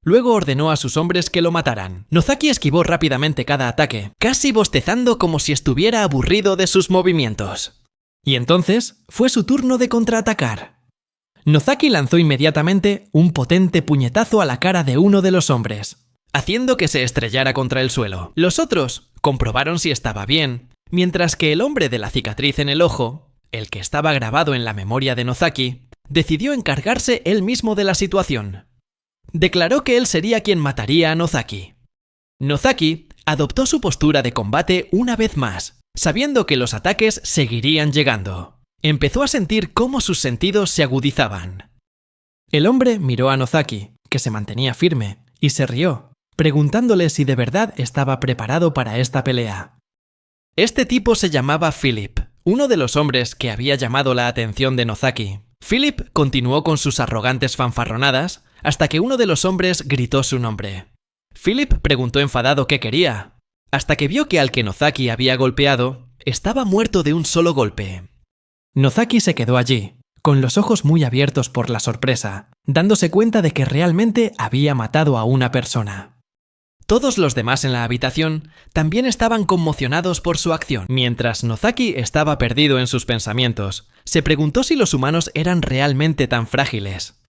Luego ordenó a sus hombres que lo mataran. Nozaki esquivó rápidamente cada ataque, casi bostezando como si estuviera aburrido de sus movimientos. Y entonces fue su turno de contraatacar. Nozaki lanzó inmediatamente un potente puñetazo a la cara de uno de los hombres, haciendo que se estrellara contra el suelo. Los otros comprobaron si estaba bien, mientras que el hombre de la cicatriz en el ojo, el que estaba grabado en la memoria de Nozaki, decidió encargarse él mismo de la situación. Declaró que él sería quien mataría a Nozaki. Nozaki adoptó su postura de combate una vez más, sabiendo que los ataques seguirían llegando. Empezó a sentir cómo sus sentidos se agudizaban. El hombre miró a Nozaki, que se mantenía firme, y se rió, preguntándole si de verdad estaba preparado para esta pelea. Este tipo se llamaba Philip, uno de los hombres que había llamado la atención de Nozaki. Philip continuó con sus arrogantes fanfarronadas hasta que uno de los hombres gritó su nombre. Philip preguntó enfadado qué quería, hasta que vio que al que Nozaki había golpeado estaba muerto de un solo golpe. Nozaki se quedó allí, con los ojos muy abiertos por la sorpresa, dándose cuenta de que realmente había matado a una persona. Todos los demás en la habitación también estaban conmocionados por su acción. Mientras Nozaki estaba perdido en sus pensamientos, se preguntó si los humanos eran realmente tan frágiles.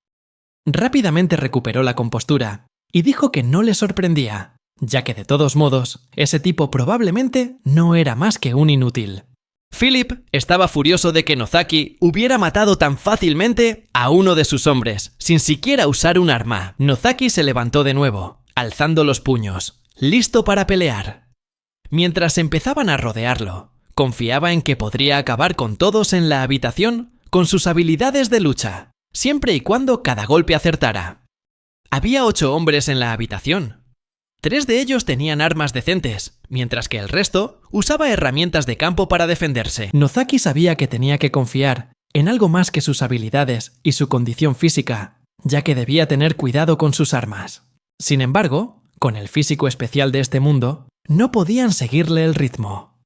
rápidamente recuperó la compostura y dijo que no le sorprendía, ya que de todos modos, ese tipo probablemente no era más que un inútil. Philip estaba furioso de que Nozaki hubiera matado tan fácilmente a uno de sus hombres, sin siquiera usar un arma. Nozaki se levantó de nuevo, alzando los puños, listo para pelear. Mientras empezaban a rodearlo, confiaba en que podría acabar con todos en la habitación con sus habilidades de lucha, siempre y cuando cada golpe acertara. Había 8 hombres en la habitación. 3 de ellos tenían armas decentes, mientras que el resto usaba herramientas de campo para defenderse. Nozaki sabía que tenía que confiar en algo más que sus habilidades y su condición física, ya que debía tener cuidado con sus armas. Sin embargo, con el físico especial de este mundo, no podían seguirle el ritmo.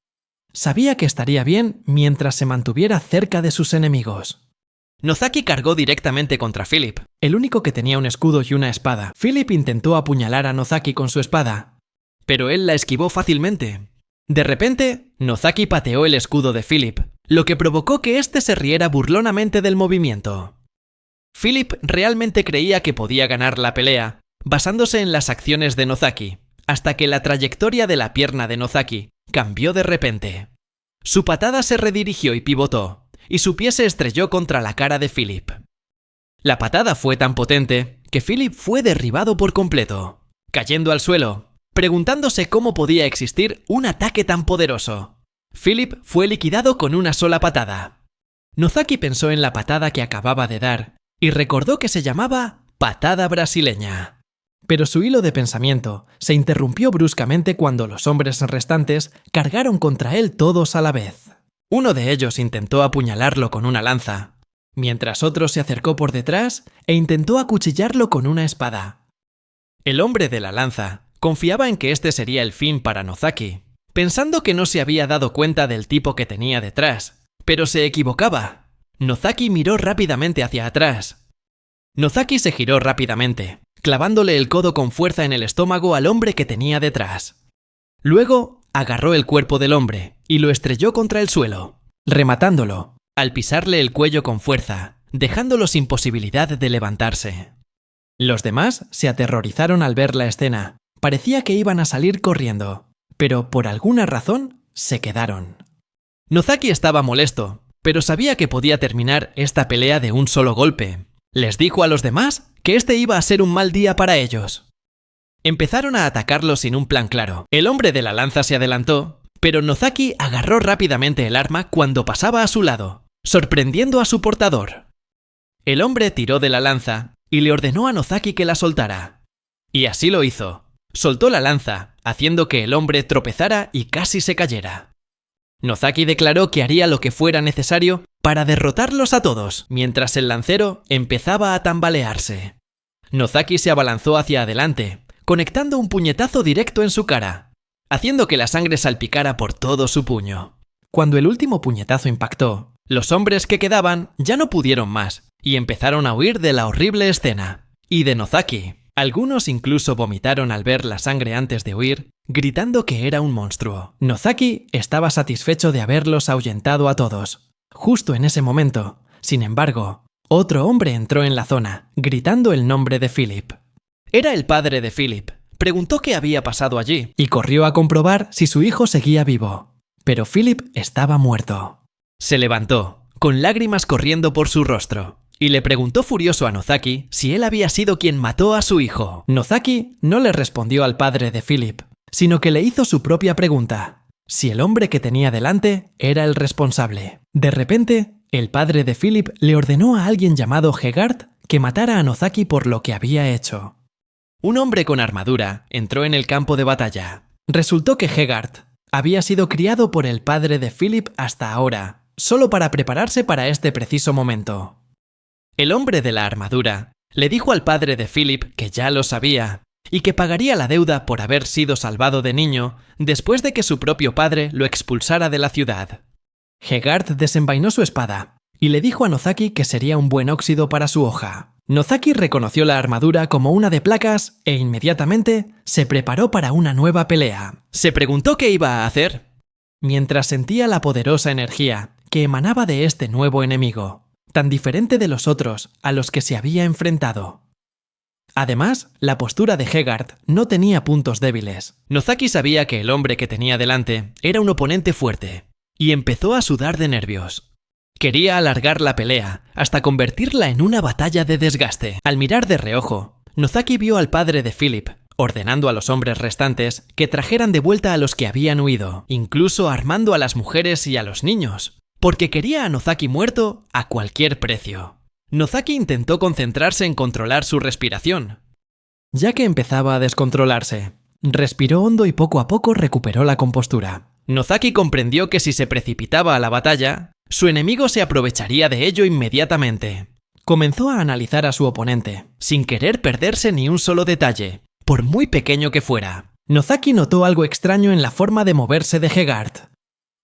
Sabía que estaría bien mientras se mantuviera cerca de sus enemigos. Nozaki cargó directamente contra Philip, el único que tenía un escudo y una espada. Philip intentó apuñalar a Nozaki con su espada, pero él la esquivó fácilmente. De repente, Nozaki pateó el escudo de Philip, lo que provocó que éste se riera burlonamente del movimiento. Philip realmente creía que podía ganar la pelea, basándose en las acciones de Nozaki, hasta que la trayectoria de la pierna de Nozaki cambió de repente. Su patada se redirigió y pivotó, y su pie se estrelló contra la cara de Philip. La patada fue tan potente que Philip fue derribado por completo, cayendo al suelo, preguntándose cómo podía existir un ataque tan poderoso. Philip fue liquidado con una sola patada. Nozaki pensó en la patada que acababa de dar y recordó que se llamaba patada brasileña. Pero su hilo de pensamiento se interrumpió bruscamente cuando los hombres restantes cargaron contra él todos a la vez. Uno de ellos intentó apuñalarlo con una lanza, mientras otro se acercó por detrás e intentó acuchillarlo con una espada. El hombre de la lanza confiaba en que este sería el fin para Nozaki, pensando que no se había dado cuenta del tipo que tenía detrás, pero se equivocaba. Nozaki miró rápidamente hacia atrás. Nozaki se giró rápidamente, clavándole el codo con fuerza en el estómago al hombre que tenía detrás. Luego, agarró el cuerpo del hombre y lo estrelló contra el suelo, rematándolo, al pisarle el cuello con fuerza, dejándolo sin posibilidad de levantarse. Los demás se aterrorizaron al ver la escena. Parecía que iban a salir corriendo, pero por alguna razón se quedaron. Nozaki estaba molesto, pero sabía que podía terminar esta pelea de un solo golpe. Les dijo a los demás que este iba a ser un mal día para ellos. Empezaron a atacarlo sin un plan claro. El hombre de la lanza se adelantó, pero Nozaki agarró rápidamente el arma cuando pasaba a su lado, sorprendiendo a su portador. El hombre tiró de la lanza y le ordenó a Nozaki que la soltara. Y así lo hizo. Soltó la lanza, haciendo que el hombre tropezara y casi se cayera. Nozaki declaró que haría lo que fuera necesario para derrotarlos a todos, mientras el lancero empezaba a tambalearse. Nozaki se abalanzó hacia adelante, conectando un puñetazo directo en su cara, haciendo que la sangre salpicara por todo su puño. Cuando el último puñetazo impactó, los hombres que quedaban ya no pudieron más y empezaron a huir de la horrible escena. Y de Nozaki. Algunos incluso vomitaron al ver la sangre antes de huir, gritando que era un monstruo. Nozaki estaba satisfecho de haberlos ahuyentado a todos. Justo en ese momento, sin embargo, otro hombre entró en la zona, gritando el nombre de Philip. Era el padre de Philip. Preguntó qué había pasado allí y corrió a comprobar si su hijo seguía vivo. Pero Philip estaba muerto. Se levantó, con lágrimas corriendo por su rostro, y le preguntó furioso a Nozaki si él había sido quien mató a su hijo. Nozaki no le respondió al padre de Philip, sino que le hizo su propia pregunta, si el hombre que tenía delante era el responsable. De repente, el padre de Philip le ordenó a alguien llamado Hegard que matara a Nozaki por lo que había hecho. Un hombre con armadura entró en el campo de batalla. Resultó que Hegard había sido criado por el padre de Philip hasta ahora, solo para prepararse para este preciso momento. El hombre de la armadura le dijo al padre de Philip que ya lo sabía y que pagaría la deuda por haber sido salvado de niño después de que su propio padre lo expulsara de la ciudad. Hegard desenvainó su espada y le dijo a Nozaki que sería un buen óxido para su hoja. Nozaki reconoció la armadura como una de placas e inmediatamente se preparó para una nueva pelea. Se preguntó qué iba a hacer, mientras sentía la poderosa energía que emanaba de este nuevo enemigo, tan diferente de los otros a los que se había enfrentado. Además, la postura de Hegarth no tenía puntos débiles. Nozaki sabía que el hombre que tenía delante era un oponente fuerte, y empezó a sudar de nervios. Quería alargar la pelea, hasta convertirla en una batalla de desgaste. Al mirar de reojo, Nozaki vio al padre de Philip, ordenando a los hombres restantes que trajeran de vuelta a los que habían huido, incluso armando a las mujeres y a los niños, porque quería a Nozaki muerto a cualquier precio. Nozaki intentó concentrarse en controlar su respiración. Ya que empezaba a descontrolarse, respiró hondo y poco a poco recuperó la compostura. Nozaki comprendió que si se precipitaba a la batalla, su enemigo se aprovecharía de ello inmediatamente. Comenzó a analizar a su oponente, sin querer perderse ni un solo detalle, por muy pequeño que fuera. Nozaki notó algo extraño en la forma de moverse de Hegarth.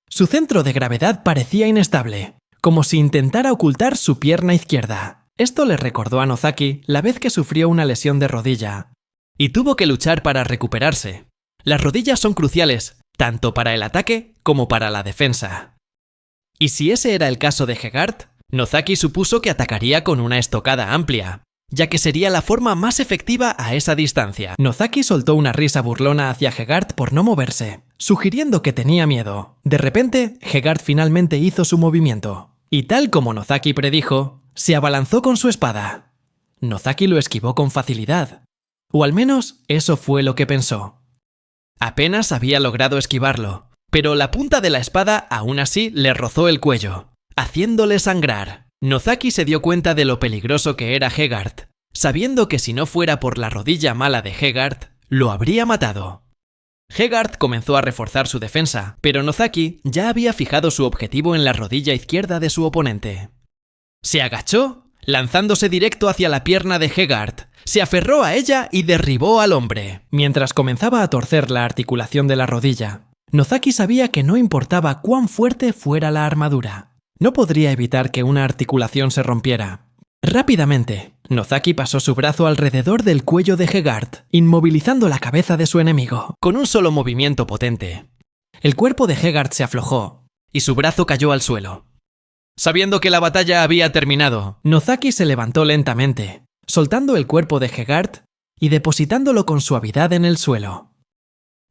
Su centro de gravedad parecía inestable, como si intentara ocultar su pierna izquierda. Esto le recordó a Nozaki la vez que sufrió una lesión de rodilla, y tuvo que luchar para recuperarse. Las rodillas son cruciales, tanto para el ataque como para la defensa. Y si ese era el caso de Hegarth, Nozaki supuso que atacaría con una estocada amplia, ya que sería la forma más efectiva a esa distancia. Nozaki soltó una risa burlona hacia Hegarth por no moverse, sugiriendo que tenía miedo. De repente, Hegarth finalmente hizo su movimiento, y tal como Nozaki predijo, se abalanzó con su espada. Nozaki lo esquivó con facilidad, o al menos eso fue lo que pensó. Apenas había logrado esquivarlo, pero la punta de la espada aún así le rozó el cuello, haciéndole sangrar. Nozaki se dio cuenta de lo peligroso que era Hegarth, sabiendo que si no fuera por la rodilla mala de Hegarth, lo habría matado. Hegarth comenzó a reforzar su defensa, pero Nozaki ya había fijado su objetivo en la rodilla izquierda de su oponente. Se agachó, lanzándose directo hacia la pierna de Hegarth, se aferró a ella y derribó al hombre. Mientras comenzaba a torcer la articulación de la rodilla, Nozaki sabía que no importaba cuán fuerte fuera la armadura, no podría evitar que una articulación se rompiera. Rápidamente, Nozaki pasó su brazo alrededor del cuello de Hegarth, inmovilizando la cabeza de su enemigo. Con un solo movimiento potente, el cuerpo de Hegarth se aflojó y su brazo cayó al suelo. Sabiendo que la batalla había terminado, Nozaki se levantó lentamente, soltando el cuerpo de Hegarth y depositándolo con suavidad en el suelo.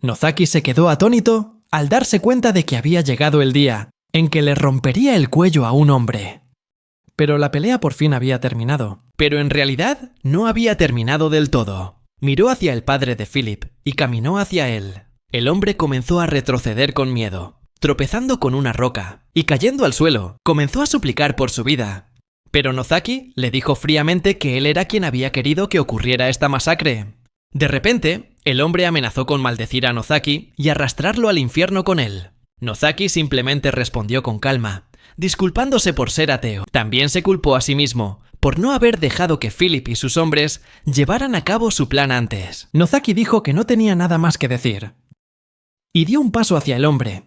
Nozaki se quedó atónito al darse cuenta de que había llegado el día en que le rompería el cuello a un hombre. Pero la pelea por fin había terminado. Pero en realidad no había terminado del todo. Miró hacia el padre de Philip y caminó hacia él. El hombre comenzó a retroceder con miedo, tropezando con una roca y cayendo al suelo. Comenzó a suplicar por su vida. Pero Nozaki le dijo fríamente que él era quien había querido que ocurriera esta masacre. De repente, el hombre amenazó con maldecir a Nozaki y arrastrarlo al infierno con él. Nozaki simplemente respondió con calma, disculpándose por ser ateo. También se culpó a sí mismo por no haber dejado que Philip y sus hombres llevaran a cabo su plan antes. Nozaki dijo que no tenía nada más que decir, y dio un paso hacia el hombre,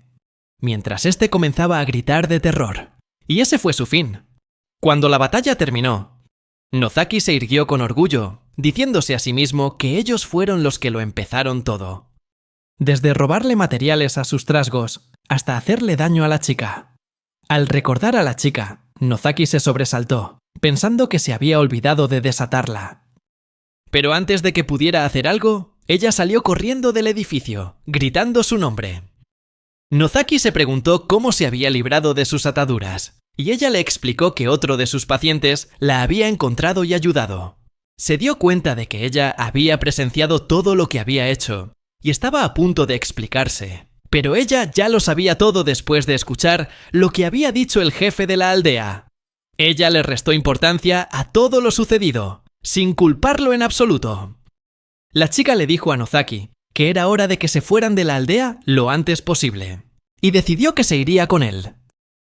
mientras éste comenzaba a gritar de terror. Y ese fue su fin. Cuando la batalla terminó, Nozaki se irguió con orgullo, diciéndose a sí mismo que ellos fueron los que lo empezaron todo. Desde robarle materiales a sus trasgos hasta hacerle daño a la chica. Al recordar a la chica, Nozaki se sobresaltó, pensando que se había olvidado de desatarla. Pero antes de que pudiera hacer algo, ella salió corriendo del edificio, gritando su nombre. Nozaki se preguntó cómo se había librado de sus ataduras, y ella le explicó que otro de sus pacientes la había encontrado y ayudado. Se dio cuenta de que ella había presenciado todo lo que había hecho, y estaba a punto de explicarse. Pero ella ya lo sabía todo después de escuchar lo que había dicho el jefe de la aldea. Ella le restó importancia a todo lo sucedido, sin culparlo en absoluto. La chica le dijo a Nozaki que era hora de que se fueran de la aldea lo antes posible, y decidió que se iría con él.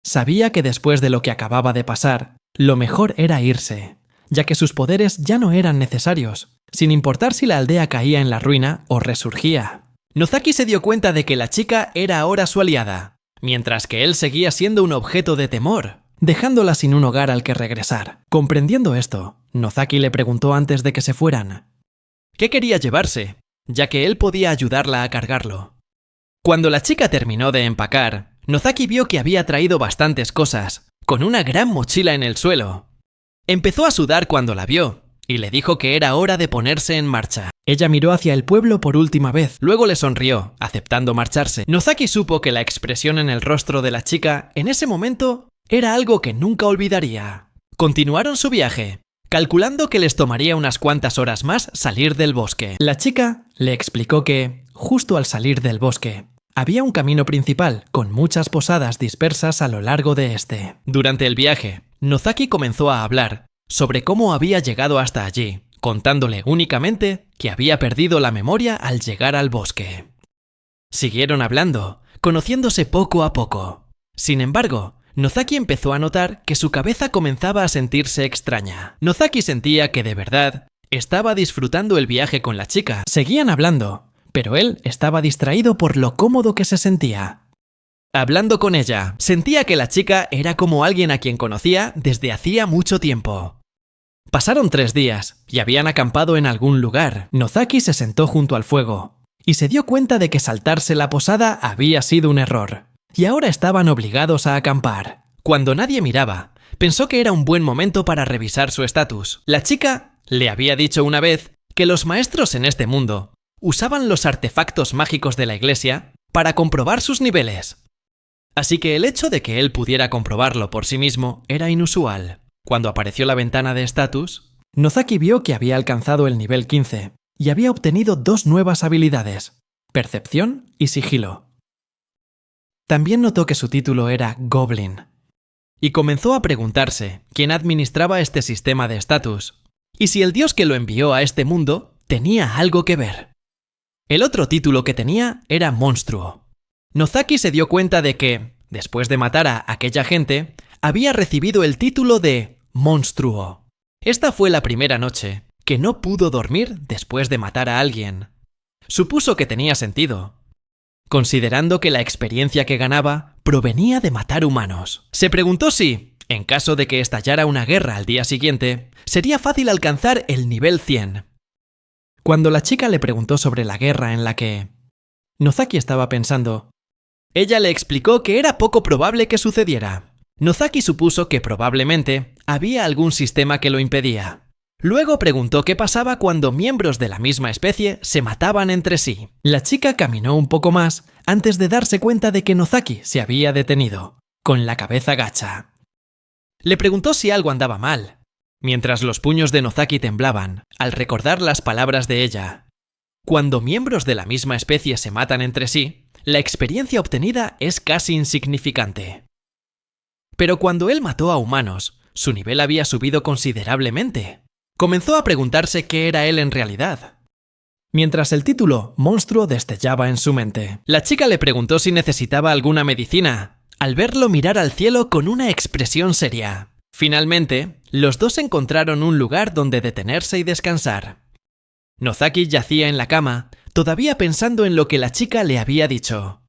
Sabía que después de lo que acababa de pasar, lo mejor era irse, ya que sus poderes ya no eran necesarios, sin importar si la aldea caía en la ruina o resurgía. Nozaki se dio cuenta de que la chica era ahora su aliada, mientras que él seguía siendo un objeto de temor, dejándola sin un hogar al que regresar. Comprendiendo esto, Nozaki le preguntó antes de que se fueran ¿qué quería llevarse?, ya que él podía ayudarla a cargarlo. Cuando la chica terminó de empacar, Nozaki vio que había traído bastantes cosas, con una gran mochila en el suelo. Empezó a sudar cuando la vio, y le dijo que era hora de ponerse en marcha. Ella miró hacia el pueblo por última vez, luego le sonrió, aceptando marcharse. Nozaki supo que la expresión en el rostro de la chica en ese momento era algo que nunca olvidaría. Continuaron su viaje, calculando que les tomaría unas cuantas horas más salir del bosque. La chica le explicó que, justo al salir del bosque, había un camino principal con muchas posadas dispersas a lo largo de este. Durante el viaje, Nozaki comenzó a hablar sobre cómo había llegado hasta allí, contándole únicamente que había perdido la memoria al llegar al bosque. Siguieron hablando, conociéndose poco a poco. Sin embargo, Nozaki empezó a notar que su cabeza comenzaba a sentirse extraña. Nozaki sentía que de verdad estaba disfrutando el viaje con la chica. Seguían hablando, pero él estaba distraído por lo cómodo que se sentía. Hablando con ella, sentía que la chica era como alguien a quien conocía desde hacía mucho tiempo. Pasaron 3 días y habían acampado en algún lugar. Nozaki se sentó junto al fuego y se dio cuenta de que saltarse la posada había sido un error, y ahora estaban obligados a acampar. Cuando nadie miraba, pensó que era un buen momento para revisar su estatus. La chica le había dicho una vez que los maestros en este mundo usaban los artefactos mágicos de la iglesia para comprobar sus niveles. Así que el hecho de que él pudiera comprobarlo por sí mismo era inusual. Cuando apareció la ventana de estatus, Nozaki vio que había alcanzado el nivel 15 y había obtenido 2 nuevas habilidades, percepción y sigilo. También notó que su título era Goblin, y comenzó a preguntarse quién administraba este sistema de estatus, y si el dios que lo envió a este mundo tenía algo que ver. El otro título que tenía era Monstruo. Nozaki se dio cuenta de que, después de matar a aquella gente, había recibido el título de Monstruo. Esta fue la primera noche que no pudo dormir después de matar a alguien. Supuso que tenía sentido, considerando que la experiencia que ganaba provenía de matar humanos. Se preguntó si, en caso de que estallara una guerra al día siguiente, sería fácil alcanzar el nivel 100. Cuando la chica le preguntó sobre la guerra en la que Nozaki estaba pensando, ella le explicó que era poco probable que sucediera. Nozaki supuso que probablemente había algún sistema que lo impedía. Luego preguntó qué pasaba cuando miembros de la misma especie se mataban entre sí. La chica caminó un poco más antes de darse cuenta de que Nozaki se había detenido, con la cabeza gacha. Le preguntó si algo andaba mal, mientras los puños de Nozaki temblaban al recordar las palabras de ella. Cuando miembros de la misma especie se matan entre sí, la experiencia obtenida es casi insignificante. Pero cuando él mató a humanos, su nivel había subido considerablemente. Comenzó a preguntarse qué era él en realidad. Mientras el título Monstruo destellaba en su mente, la chica le preguntó si necesitaba alguna medicina, al verlo mirar al cielo con una expresión seria. Finalmente, los dos encontraron un lugar donde detenerse y descansar. Nozaki yacía en la cama, todavía pensando en lo que la chica le había dicho.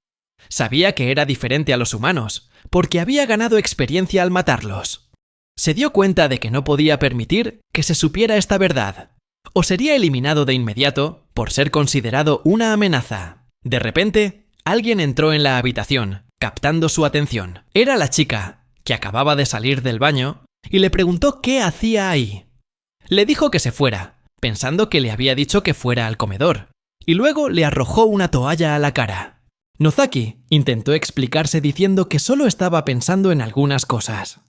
Sabía que era diferente a los humanos, porque había ganado experiencia al matarlos. Se dio cuenta de que no podía permitir que se supiera esta verdad, o sería eliminado de inmediato por ser considerado una amenaza. De repente, alguien entró en la habitación, captando su atención. Era la chica, que acababa de salir del baño, y le preguntó qué hacía ahí. Le dijo que se fuera, pensando que le había dicho que fuera al comedor, y luego le arrojó una toalla a la cara. Nozaki intentó explicarse diciendo que solo estaba pensando en algunas cosas.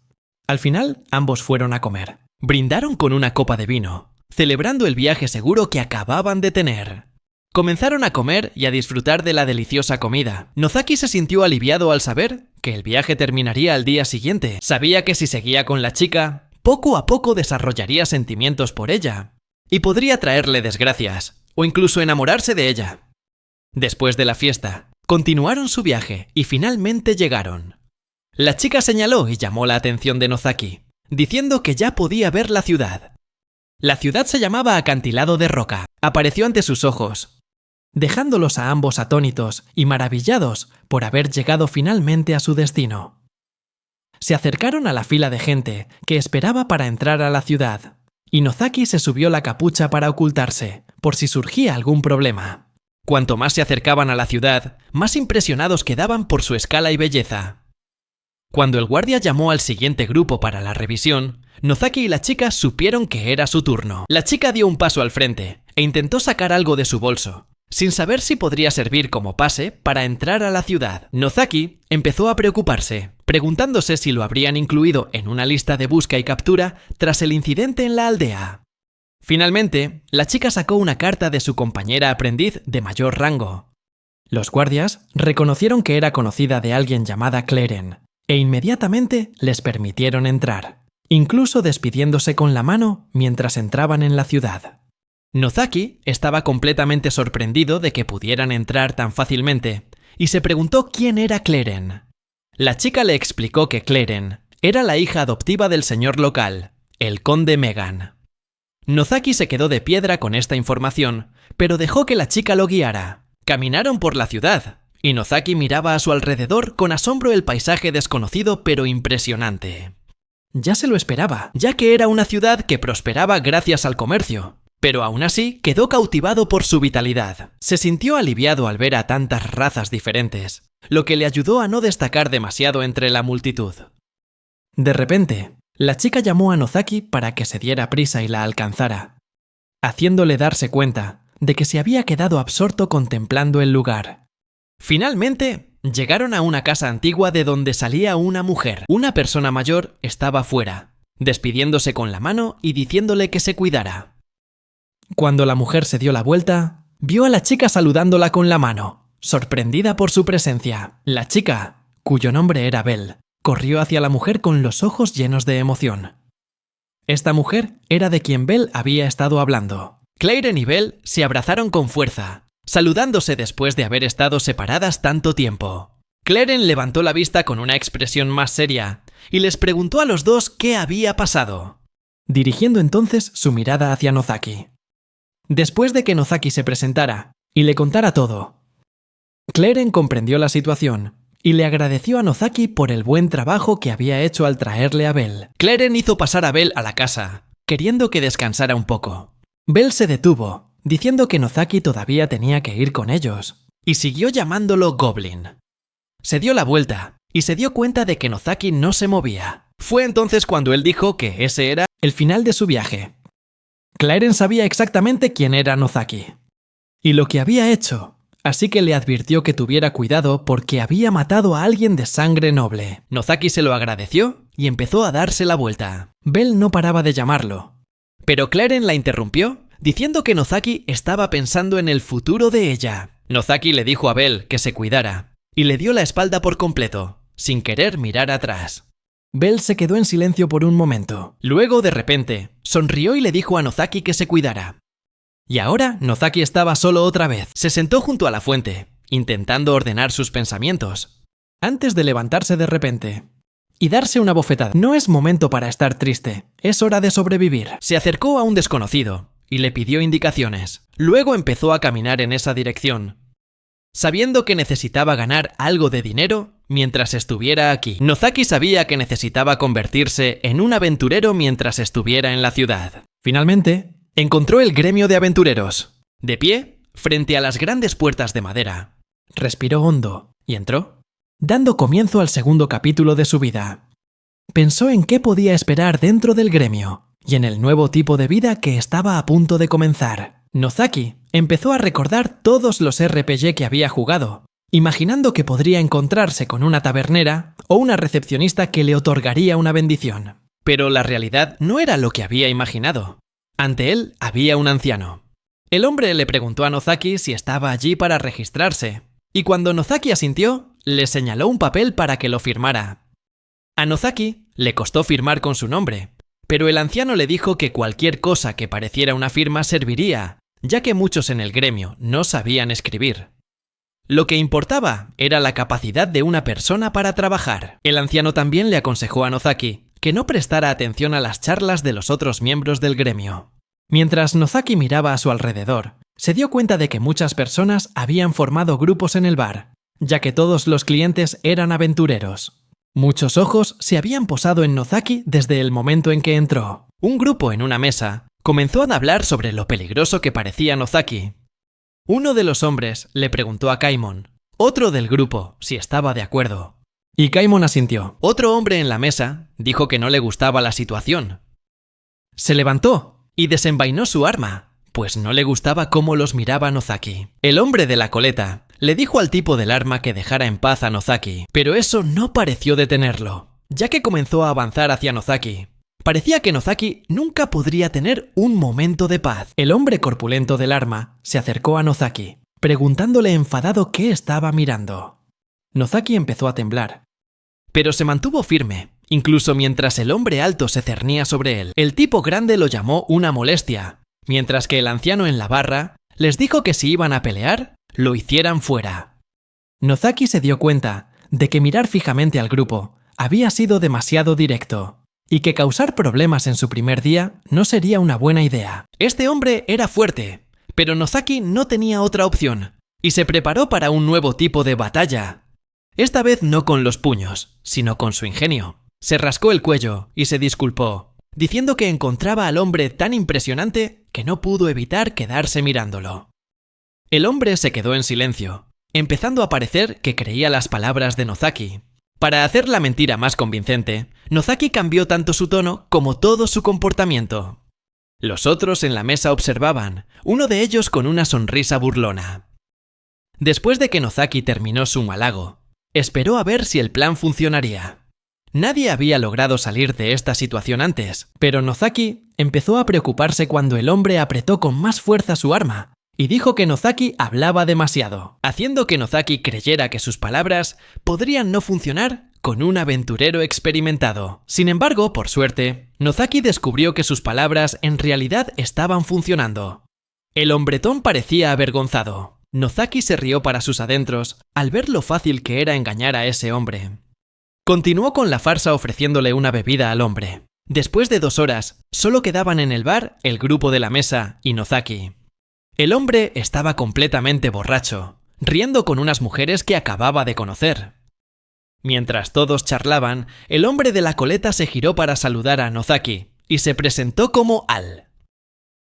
Al final, ambos fueron a comer. Brindaron con una copa de vino, celebrando el viaje seguro que acababan de tener. Comenzaron a comer y a disfrutar de la deliciosa comida. Nozaki se sintió aliviado al saber que el viaje terminaría al día siguiente. Sabía que si seguía con la chica, poco a poco desarrollaría sentimientos por ella, y podría traerle desgracias, o incluso enamorarse de ella. Después de la fiesta, continuaron su viaje y finalmente llegaron. La chica señaló y llamó la atención de Nozaki, diciendo que ya podía ver la ciudad. La ciudad se llamaba Acantilado de Roca. Apareció ante sus ojos, dejándolos a ambos atónitos y maravillados por haber llegado finalmente a su destino. Se acercaron a la fila de gente que esperaba para entrar a la ciudad, y Nozaki se subió la capucha para ocultarse, por si surgía algún problema. Cuanto más se acercaban a la ciudad, más impresionados quedaban por su escala y belleza. Cuando el guardia llamó al siguiente grupo para la revisión, Nozaki y la chica supieron que era su turno. La chica dio un paso al frente e intentó sacar algo de su bolso, sin saber si podría servir como pase para entrar a la ciudad. Nozaki empezó a preocuparse, preguntándose si lo habrían incluido en una lista de busca y captura tras el incidente en la aldea. Finalmente, la chica sacó una carta de su compañera aprendiz de mayor rango. Los guardias reconocieron que era conocida de alguien llamada Claren, e inmediatamente les permitieron entrar, incluso despidiéndose con la mano mientras entraban en la ciudad. Nozaki estaba completamente sorprendido de que pudieran entrar tan fácilmente y se preguntó quién era Claren. La chica le explicó que Claren era la hija adoptiva del señor local, el conde Megan. Nozaki se quedó de piedra con esta información, pero dejó que la chica lo guiara. Caminaron por la ciudad, y Nozaki miraba a su alrededor con asombro el paisaje desconocido pero impresionante. Ya se lo esperaba, ya que era una ciudad que prosperaba gracias al comercio, pero aún así quedó cautivado por su vitalidad. Se sintió aliviado al ver a tantas razas diferentes, lo que le ayudó a no destacar demasiado entre la multitud. De repente, la chica llamó a Nozaki para que se diera prisa y la alcanzara, haciéndole darse cuenta de que se había quedado absorto contemplando el lugar. Finalmente, llegaron a una casa antigua de donde salía una mujer. Una persona mayor estaba fuera, despidiéndose con la mano y diciéndole que se cuidara. Cuando la mujer se dio la vuelta, vio a la chica saludándola con la mano, sorprendida por su presencia. La chica, cuyo nombre era Belle, corrió hacia la mujer con los ojos llenos de emoción. Esta mujer era de quien Belle había estado hablando. Claren y Belle se abrazaron con fuerza, saludándose después de haber estado separadas tanto tiempo. Claren levantó la vista con una expresión más seria y les preguntó a los dos qué había pasado, dirigiendo entonces su mirada hacia Nozaki. Después de que Nozaki se presentara y le contara todo, Claren comprendió la situación y le agradeció a Nozaki por el buen trabajo que había hecho al traerle a Belle. Claren hizo pasar a Belle a la casa, queriendo que descansara un poco. Belle se detuvo, diciendo que Nozaki todavía tenía que ir con ellos, y siguió llamándolo Goblin. Se dio la vuelta y se dio cuenta de que Nozaki no se movía. Fue entonces cuando él dijo que ese era el final de su viaje. Claren sabía exactamente quién era Nozaki y lo que había hecho, así que le advirtió que tuviera cuidado porque había matado a alguien de sangre noble. Nozaki se lo agradeció y empezó a darse la vuelta. Belle no paraba de llamarlo, pero Claren la interrumpió diciendo que Nozaki estaba pensando en el futuro de ella. Nozaki le dijo a Belle que se cuidara y le dio la espalda por completo, sin querer mirar atrás. Belle se quedó en silencio por un momento. Luego, de repente, sonrió y le dijo a Nozaki que se cuidara. Y ahora Nozaki estaba solo otra vez. Se sentó junto a la fuente, intentando ordenar sus pensamientos, antes de levantarse de repente y darse una bofetada. No es momento para estar triste, es hora de sobrevivir. Se acercó a un desconocido y le pidió indicaciones. Luego empezó a caminar en esa dirección, sabiendo que necesitaba ganar algo de dinero mientras estuviera aquí. Nozaki sabía que necesitaba convertirse en un aventurero mientras estuviera en la ciudad. Finalmente, encontró el gremio de aventureros, de pie, frente a las grandes puertas de madera. Respiró hondo y entró, dando comienzo al segundo capítulo de su vida. Pensó en qué podía esperar dentro del gremio y en el nuevo tipo de vida que estaba a punto de comenzar. Nozaki empezó a recordar todos los RPG que había jugado, imaginando que podría encontrarse con una tabernera o una recepcionista que le otorgaría una bendición. Pero la realidad no era lo que había imaginado. Ante él había un anciano. El hombre le preguntó a Nozaki si estaba allí para registrarse, y cuando Nozaki asintió, le señaló un papel para que lo firmara. A Nozaki le costó firmar con su nombre, pero el anciano le dijo que cualquier cosa que pareciera una firma serviría, ya que muchos en el gremio no sabían escribir. Lo que importaba era la capacidad de una persona para trabajar. El anciano también le aconsejó a Nozaki que no prestara atención a las charlas de los otros miembros del gremio. Mientras Nozaki miraba a su alrededor, se dio cuenta de que muchas personas habían formado grupos en el bar, ya que todos los clientes eran aventureros. Muchos ojos se habían posado en Nozaki desde el momento en que entró. Un grupo en una mesa comenzó a hablar sobre lo peligroso que parecía Nozaki. Uno de los hombres le preguntó a Kaimon, otro del grupo, si estaba de acuerdo. Y Kaimon asintió. Otro hombre en la mesa dijo que no le gustaba la situación, Se levantó y desenvainó su arma, pues no le gustaba cómo los miraba Nozaki. El hombre de la coleta le dijo al tipo del arma que dejara en paz a Nozaki, pero eso no pareció detenerlo, ya que comenzó a avanzar hacia Nozaki. Parecía que Nozaki nunca podría tener un momento de paz. El hombre corpulento del arma se acercó a Nozaki, preguntándole enfadado qué estaba mirando. Nozaki empezó a temblar, pero se mantuvo firme, incluso mientras el hombre alto se cernía sobre él. El tipo grande lo llamó una molestia, mientras que el anciano en la barra les dijo que si iban a pelear, lo hicieran fuera. Nozaki se dio cuenta de que mirar fijamente al grupo había sido demasiado directo, y que causar problemas en su primer día no sería una buena idea. Este hombre era fuerte, pero Nozaki no tenía otra opción, y se preparó para un nuevo tipo de batalla. Esta vez no con los puños, sino con su ingenio. Se rascó el cuello y se disculpó, diciendo que encontraba al hombre tan impresionante que no pudo evitar quedarse mirándolo. El hombre se quedó en silencio, empezando a parecer que creía las palabras de Nozaki. Para hacer la mentira más convincente, Nozaki cambió tanto su tono como todo su comportamiento. Los otros en la mesa observaban, uno de ellos con una sonrisa burlona. Después de que Nozaki terminó su halago, esperó a ver si el plan funcionaría. Nadie había logrado salir de esta situación antes, pero Nozaki empezó a preocuparse cuando el hombre apretó con más fuerza su arma y dijo que Nozaki hablaba demasiado, haciendo que Nozaki creyera que sus palabras podrían no funcionar con un aventurero experimentado. Sin embargo, por suerte, Nozaki descubrió que sus palabras en realidad estaban funcionando. El hombretón parecía avergonzado. Nozaki se rió para sus adentros al ver lo fácil que era engañar a ese hombre. Continuó con la farsa ofreciéndole una bebida al hombre. Después de 2 horas, solo quedaban en el bar el grupo de la mesa y Nozaki. El hombre estaba completamente borracho, riendo con unas mujeres que acababa de conocer. Mientras todos charlaban, el hombre de la coleta se giró para saludar a Nozaki y se presentó como Al.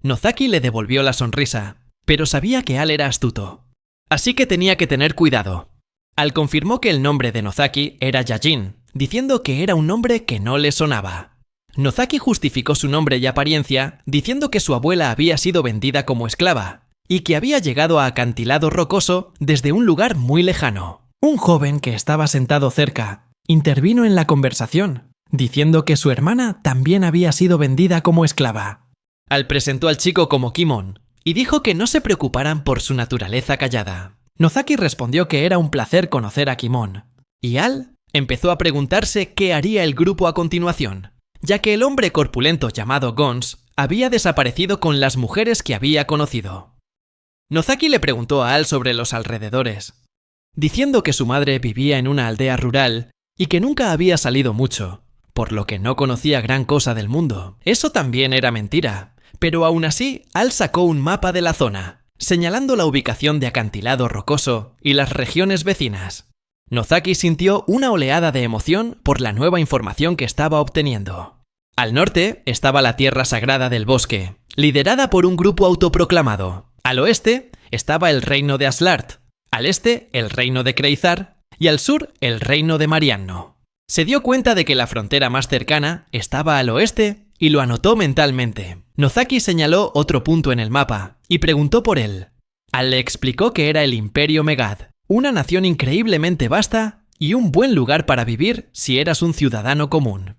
Nozaki le devolvió la sonrisa, pero sabía que Al era astuto, así que tenía que tener cuidado. Al confirmó que el nombre de Nozaki era Yajin, diciendo que era un nombre que no le sonaba. Nozaki justificó su nombre y apariencia diciendo que su abuela había sido vendida como esclava y que había llegado a Acantilado Rocoso desde un lugar muy lejano. Un joven que estaba sentado cerca intervino en la conversación, diciendo que su hermana también había sido vendida como esclava. Al presentó al chico como Kimon y dijo que no se preocuparan por su naturaleza callada. Nozaki respondió que era un placer conocer a Kimon, y Al empezó a preguntarse qué haría el grupo a continuación, ya que el hombre corpulento llamado Gons había desaparecido con las mujeres que había conocido. Nozaki le preguntó a Al sobre los alrededores, diciendo que su madre vivía en una aldea rural y que nunca había salido mucho, por lo que no conocía gran cosa del mundo. Eso también era mentira, pero aún así Al sacó un mapa de la zona, señalando la ubicación de Acantilado Rocoso y las regiones vecinas. Nozaki sintió una oleada de emoción por la nueva información que estaba obteniendo. Al norte estaba la Tierra Sagrada del Bosque, liderada por un grupo autoproclamado. Al oeste estaba el reino de Aslart, al este el reino de Kreizar y al sur el reino de Marianno. Se dio cuenta de que la frontera más cercana estaba al oeste y lo anotó mentalmente. Nozaki señaló otro punto en el mapa y preguntó por él. Al le explicó que era el Imperio Megad, una nación increíblemente vasta y un buen lugar para vivir si eras un ciudadano común.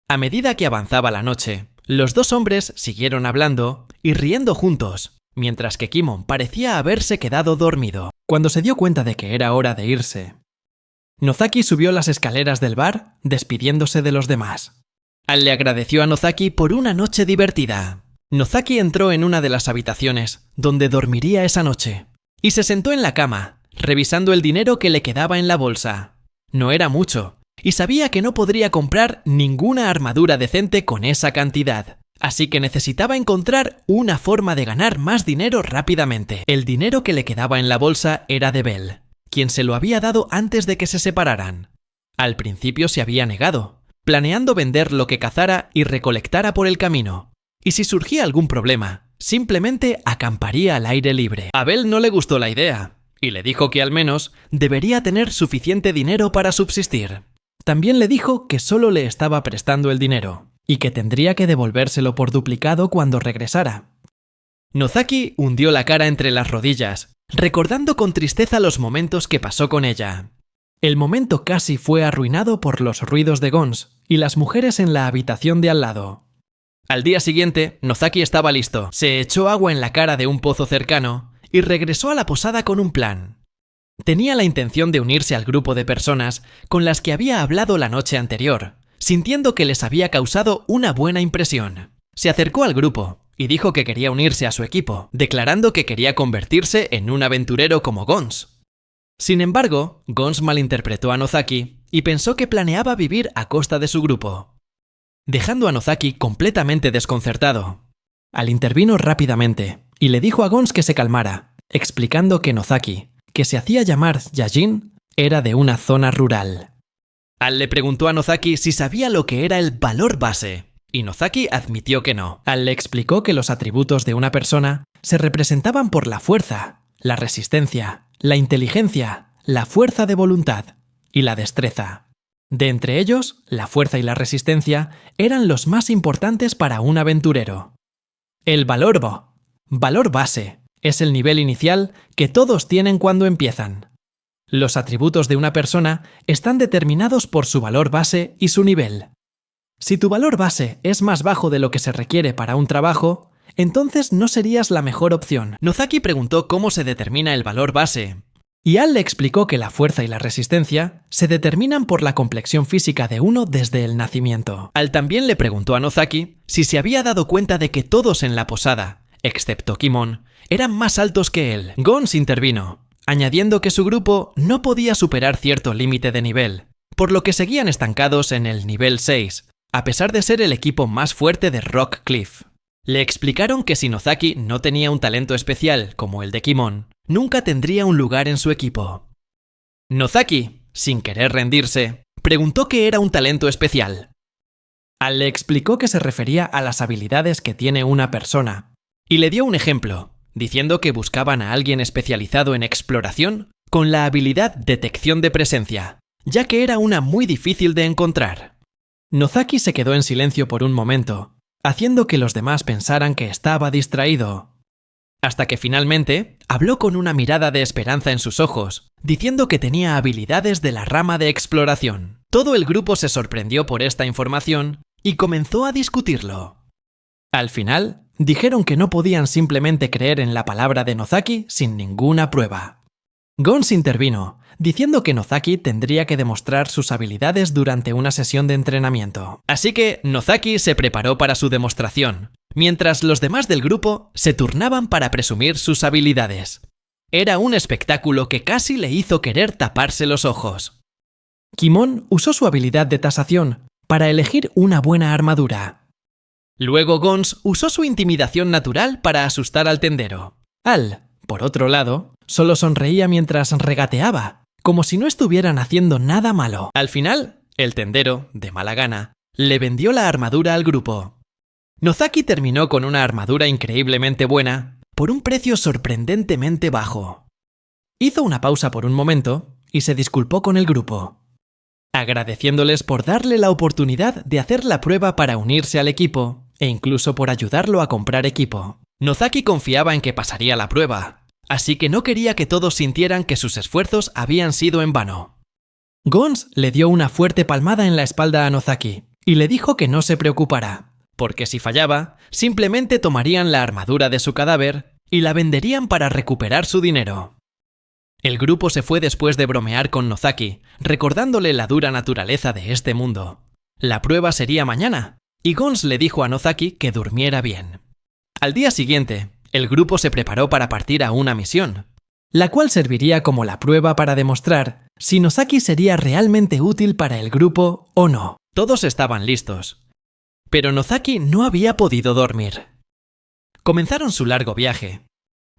A medida que avanzaba la noche, los dos hombres siguieron hablando y riendo juntos, mientras que Kimon parecía haberse quedado dormido. Cuando se dio cuenta de que era hora de irse, Nozaki subió las escaleras del bar, despidiéndose de los demás. Al le agradeció a Nozaki por una noche divertida. Nozaki entró en una de las habitaciones, donde dormiría esa noche, y se sentó en la cama, revisando el dinero que le quedaba en la bolsa. No era mucho, y sabía que no podría comprar ninguna armadura decente con esa cantidad, así que necesitaba encontrar una forma de ganar más dinero rápidamente. El dinero que le quedaba en la bolsa era de Bell, quien se lo había dado antes de que se separaran. Al principio se había negado, planeando vender lo que cazara y recolectara por el camino, y si surgía algún problema, simplemente acamparía al aire libre. A Bell no le gustó la idea, y le dijo que al menos debería tener suficiente dinero para subsistir. También le dijo que solo le estaba prestando el dinero, y que tendría que devolvérselo por duplicado cuando regresara. Nozaki hundió la cara entre las rodillas, recordando con tristeza los momentos que pasó con ella. El momento casi fue arruinado por los ruidos de Gons y las mujeres en la habitación de al lado. Al día siguiente, Nozaki estaba listo, se echó agua en la cara de un pozo cercano y regresó a la posada con un plan. Tenía la intención de unirse al grupo de personas con las que había hablado la noche anterior, sintiendo que les había causado una buena impresión. Se acercó al grupo y dijo que quería unirse a su equipo, declarando que quería convertirse en un aventurero como Gons. Sin embargo, Gons malinterpretó a Nozaki y pensó que planeaba vivir a costa de su grupo, dejando a Nozaki completamente desconcertado. Al intervino rápidamente y le dijo a Gons que se calmara, explicando que Nozaki, que se hacía llamar Yajin, era de una zona rural. Al le preguntó a Nozaki si sabía lo que era el valor base, y Nozaki admitió que no. Al le explicó que los atributos de una persona se representaban por la fuerza, la resistencia, la inteligencia, la fuerza de voluntad y la destreza. De entre ellos, la fuerza y la resistencia eran los más importantes para un aventurero. El valor base, es el nivel inicial que todos tienen cuando empiezan. Los atributos de una persona están determinados por su valor base y su nivel. Si tu valor base es más bajo de lo que se requiere para un trabajo, entonces no serías la mejor opción. Nozaki preguntó cómo se determina el valor base, y Al le explicó que la fuerza y la resistencia se determinan por la complexión física de uno desde el nacimiento. Al también le preguntó a Nozaki si se había dado cuenta de que todos en la posada, excepto Kimon, eran más altos que él. Gons intervino, añadiendo que su grupo no podía superar cierto límite de nivel, por lo que seguían estancados en el nivel 6, a pesar de ser el equipo más fuerte de Rock Cliff. Le explicaron que si Nozaki no tenía un talento especial como el de Kimon, nunca tendría un lugar en su equipo. Nozaki, sin querer rendirse, preguntó qué era un talento especial. Al le explicó que se refería a las habilidades que tiene una persona, y le dio un ejemplo, diciendo que buscaban a alguien especializado en exploración con la habilidad detección de presencia, ya que era una muy difícil de encontrar. Nozaki se quedó en silencio por un momento, haciendo que los demás pensaran que estaba distraído, hasta que finalmente habló con una mirada de esperanza en sus ojos, diciendo que tenía habilidades de la rama de exploración. Todo el grupo se sorprendió por esta información y comenzó a discutirlo. Al final, dijeron que no podían simplemente creer en la palabra de Nozaki sin ninguna prueba. Gons intervino, diciendo que Nozaki tendría que demostrar sus habilidades durante una sesión de entrenamiento. Así que Nozaki se preparó para su demostración, mientras los demás del grupo se turnaban para presumir sus habilidades. Era un espectáculo que casi le hizo querer taparse los ojos. Kimon usó su habilidad de tasación para elegir una buena armadura. Luego Gons usó su intimidación natural para asustar al tendero. Al, por otro lado, solo sonreía mientras regateaba, como si no estuvieran haciendo nada malo. Al final, el tendero, de mala gana, le vendió la armadura al grupo. Nozaki terminó con una armadura increíblemente buena por un precio sorprendentemente bajo. Hizo una pausa por un momento y se disculpó con el grupo, agradeciéndoles por darle la oportunidad de hacer la prueba para unirse al equipo e incluso por ayudarlo a comprar equipo. Nozaki confiaba en que pasaría la prueba, así que no quería que todos sintieran que sus esfuerzos habían sido en vano. Gons le dio una fuerte palmada en la espalda a Nozaki y le dijo que no se preocupara, porque si fallaba, simplemente tomarían la armadura de su cadáver y la venderían para recuperar su dinero. El grupo se fue después de bromear con Nozaki, recordándole la dura naturaleza de este mundo. La prueba sería mañana, y Gons le dijo a Nozaki que durmiera bien. Al día siguiente, el grupo se preparó para partir a una misión, la cual serviría como la prueba para demostrar si Nozaki sería realmente útil para el grupo o no. Todos estaban listos, pero Nozaki no había podido dormir. Comenzaron su largo viaje.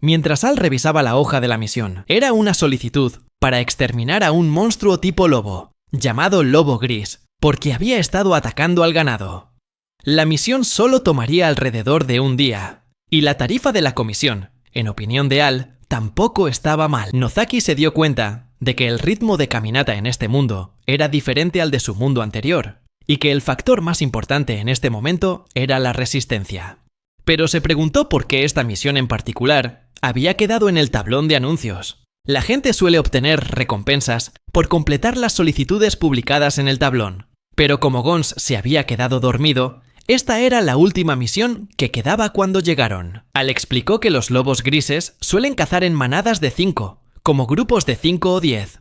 Mientras Al revisaba la hoja de la misión, era una solicitud para exterminar a un monstruo tipo lobo, llamado Lobo Gris, porque había estado atacando al ganado. La misión solo tomaría alrededor de un día, y la tarifa de la comisión, en opinión de Al, tampoco estaba mal. Nozaki se dio cuenta de que el ritmo de caminata en este mundo era diferente al de su mundo anterior, y que el factor más importante en este momento era la resistencia. Pero se preguntó por qué esta misión en particular había quedado en el tablón de anuncios. La gente suele obtener recompensas por completar las solicitudes publicadas en el tablón, pero como Gons se había quedado dormido, esta era la última misión que quedaba cuando llegaron. Al explicó que los lobos grises suelen cazar en manadas de 5, como grupos de 5 o 10.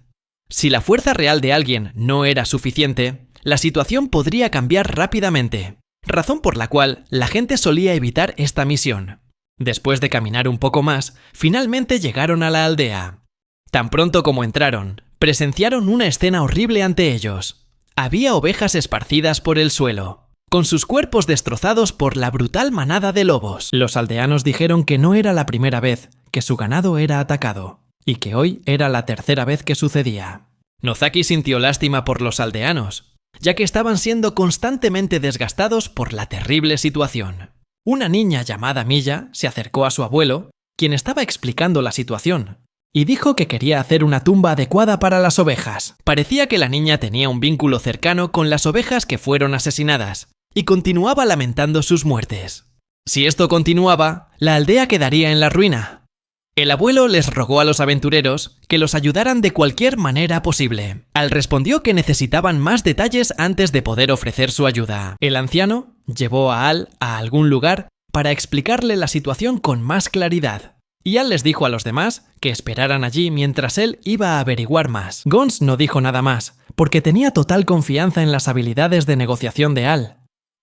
Si la fuerza real de alguien no era suficiente, la situación podría cambiar rápidamente, razón por la cual la gente solía evitar esta misión. Después de caminar un poco más, finalmente llegaron a la aldea. Tan pronto como entraron, presenciaron una escena horrible ante ellos. Había ovejas esparcidas por el suelo, con sus cuerpos destrozados por la brutal manada de lobos. Los aldeanos dijeron que no era la primera vez que su ganado era atacado, y que hoy era la tercera vez que sucedía. Nozaki sintió lástima por los aldeanos, ya que estaban siendo constantemente desgastados por la terrible situación. Una niña llamada Milla se acercó a su abuelo, quien estaba explicando la situación, y dijo que quería hacer una tumba adecuada para las ovejas. Parecía que la niña tenía un vínculo cercano con las ovejas que fueron asesinadas, y continuaba lamentando sus muertes. Si esto continuaba, la aldea quedaría en la ruina. El abuelo les rogó a los aventureros que los ayudaran de cualquier manera posible. Al respondió que necesitaban más detalles antes de poder ofrecer su ayuda. El anciano llevó a Al a algún lugar para explicarle la situación con más claridad. Y Al les dijo a los demás que esperaran allí mientras él iba a averiguar más. Gons no dijo nada más, porque tenía total confianza en las habilidades de negociación de Al.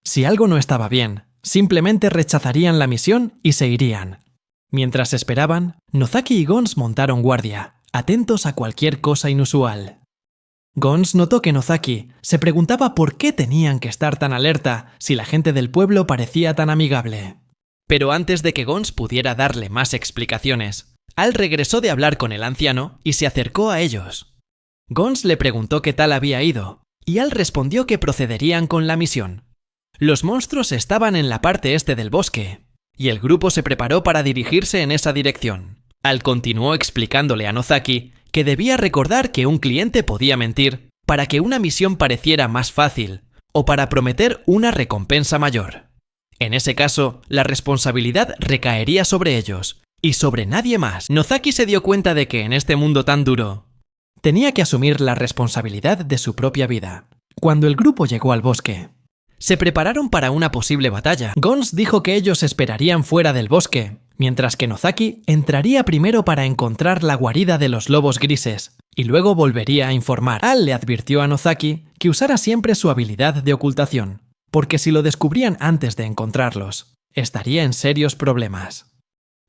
Si algo no estaba bien, simplemente rechazarían la misión y se irían. Mientras esperaban, Nozaki y Gons montaron guardia, atentos a cualquier cosa inusual. Gons notó que Nozaki se preguntaba por qué tenían que estar tan alerta si la gente del pueblo parecía tan amigable. Pero antes de que Gons pudiera darle más explicaciones, Al regresó de hablar con el anciano y se acercó a ellos. Gons le preguntó qué tal había ido, y Al respondió que procederían con la misión. Los monstruos estaban en la parte este del bosque, y el grupo se preparó para dirigirse en esa dirección. Al continuó explicándole a Nozaki que debía recordar que un cliente podía mentir para que una misión pareciera más fácil o para prometer una recompensa mayor. En ese caso, la responsabilidad recaería sobre ellos y sobre nadie más. Nozaki se dio cuenta de que en este mundo tan duro, tenía que asumir la responsabilidad de su propia vida. Cuando el grupo llegó al bosque, se prepararon para una posible batalla. Gons dijo que ellos esperarían fuera del bosque, mientras que Nozaki entraría primero para encontrar la guarida de los lobos grises, y luego volvería a informar. Al le advirtió a Nozaki que usara siempre su habilidad de ocultación, porque si lo descubrían antes de encontrarlos, estaría en serios problemas.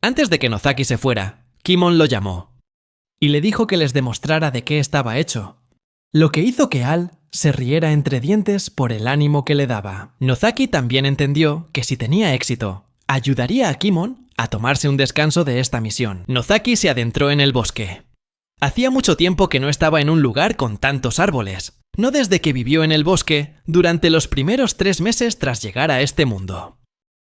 Antes de que Nozaki se fuera, Kimon lo llamó, y le dijo que les demostrara de qué estaba hecho, lo que hizo que Al se riera entre dientes por el ánimo que le daba. Nozaki también entendió que si tenía éxito, ayudaría a Kimon a tomarse un descanso de esta misión. Nozaki se adentró en el bosque. Hacía mucho tiempo que no estaba en un lugar con tantos árboles, no desde que vivió en el bosque durante los primeros 3 meses tras llegar a este mundo.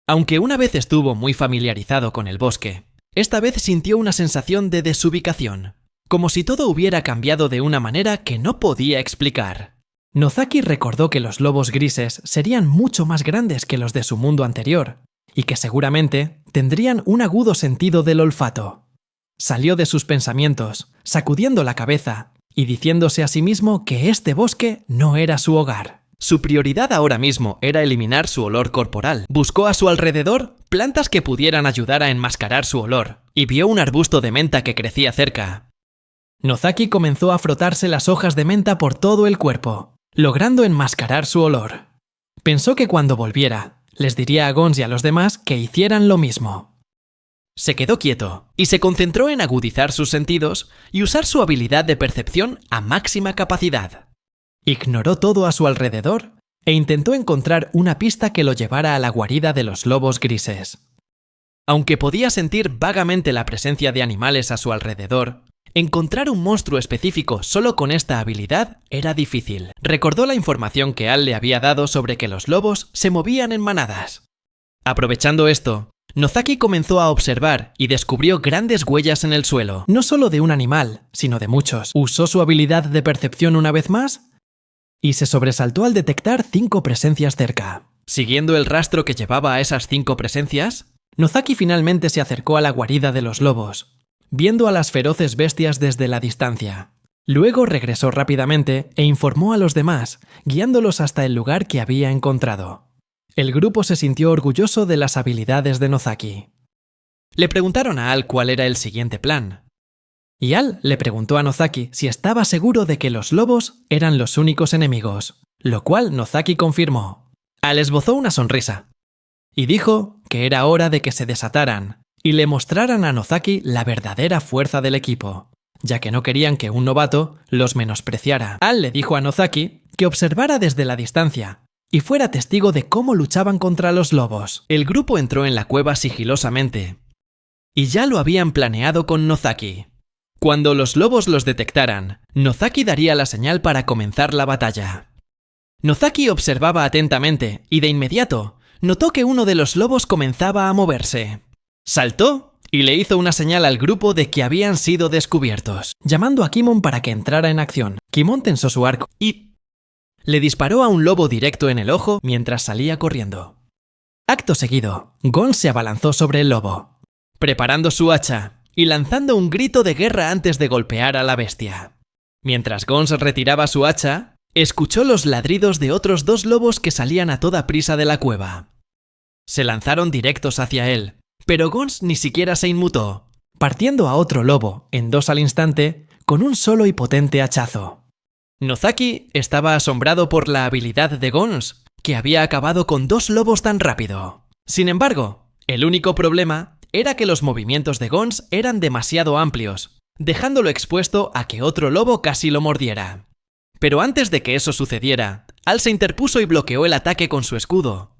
Aunque una vez estuvo muy familiarizado con el bosque, esta vez sintió una sensación de desubicación, como si todo hubiera cambiado de una manera que no podía explicar. Nozaki recordó que los lobos grises serían mucho más grandes que los de su mundo anterior, y que seguramente tendrían un agudo sentido del olfato. Salió de sus pensamientos, sacudiendo la cabeza y diciéndose a sí mismo que este bosque no era su hogar. Su prioridad ahora mismo era eliminar su olor corporal. Buscó a su alrededor plantas que pudieran ayudar a enmascarar su olor, y vio un arbusto de menta que crecía cerca. Nozaki comenzó a frotarse las hojas de menta por todo el cuerpo, logrando enmascarar su olor. Pensó que cuando volviera, les diría a Gons y a los demás que hicieran lo mismo. Se quedó quieto y se concentró en agudizar sus sentidos y usar su habilidad de percepción a máxima capacidad. Ignoró todo a su alrededor e intentó encontrar una pista que lo llevara a la guarida de los lobos grises. Aunque podía sentir vagamente la presencia de animales a su alrededor, encontrar un monstruo específico solo con esta habilidad era difícil. Recordó la información que Al le había dado sobre que los lobos se movían en manadas. Aprovechando esto, Nozaki comenzó a observar y descubrió grandes huellas en el suelo, no solo de un animal, sino de muchos. ¿Usó su habilidad de percepción una vez más? y se sobresaltó al detectar 5 presencias cerca. Siguiendo el rastro que llevaba a esas 5 presencias, Nozaki finalmente se acercó a la guarida de los lobos, viendo a las feroces bestias desde la distancia. Luego regresó rápidamente e informó a los demás, guiándolos hasta el lugar que había encontrado. El grupo se sintió orgulloso de las habilidades de Nozaki. Le preguntaron a Al cuál era el siguiente plan. Y Al le preguntó a Nozaki si estaba seguro de que los lobos eran los únicos enemigos, lo cual Nozaki confirmó. Al esbozó una sonrisa y dijo que era hora de que se desataran y le mostraran a Nozaki la verdadera fuerza del equipo, ya que no querían que un novato los menospreciara. Al le dijo a Nozaki que observara desde la distancia y fuera testigo de cómo luchaban contra los lobos. El grupo entró en la cueva sigilosamente y ya lo habían planeado con Nozaki. Cuando los lobos los detectaran, Nozaki daría la señal para comenzar la batalla. Nozaki observaba atentamente y de inmediato notó que uno de los lobos comenzaba a moverse. Saltó y le hizo una señal al grupo de que habían sido descubiertos, llamando a Kimon para que entrara en acción. Kimon tensó su arco y le disparó a un lobo directo en el ojo mientras salía corriendo. Acto seguido, Gon se abalanzó sobre el lobo, preparando su hacha y lanzando un grito de guerra antes de golpear a la bestia. Mientras Gon retiraba su hacha, escuchó los ladridos de otros 2 lobos que salían a toda prisa de la cueva. Se lanzaron directos hacia él, pero Gon ni siquiera se inmutó, partiendo a otro lobo en 2 al instante con un solo y potente hachazo. Nozaki estaba asombrado por la habilidad de Gon, que había acabado con 2 lobos tan rápido. Sin embargo, el único problema era que los movimientos de Gon eran demasiado amplios, dejándolo expuesto a que otro lobo casi lo mordiera. Pero antes de que eso sucediera, Al se interpuso y bloqueó el ataque con su escudo,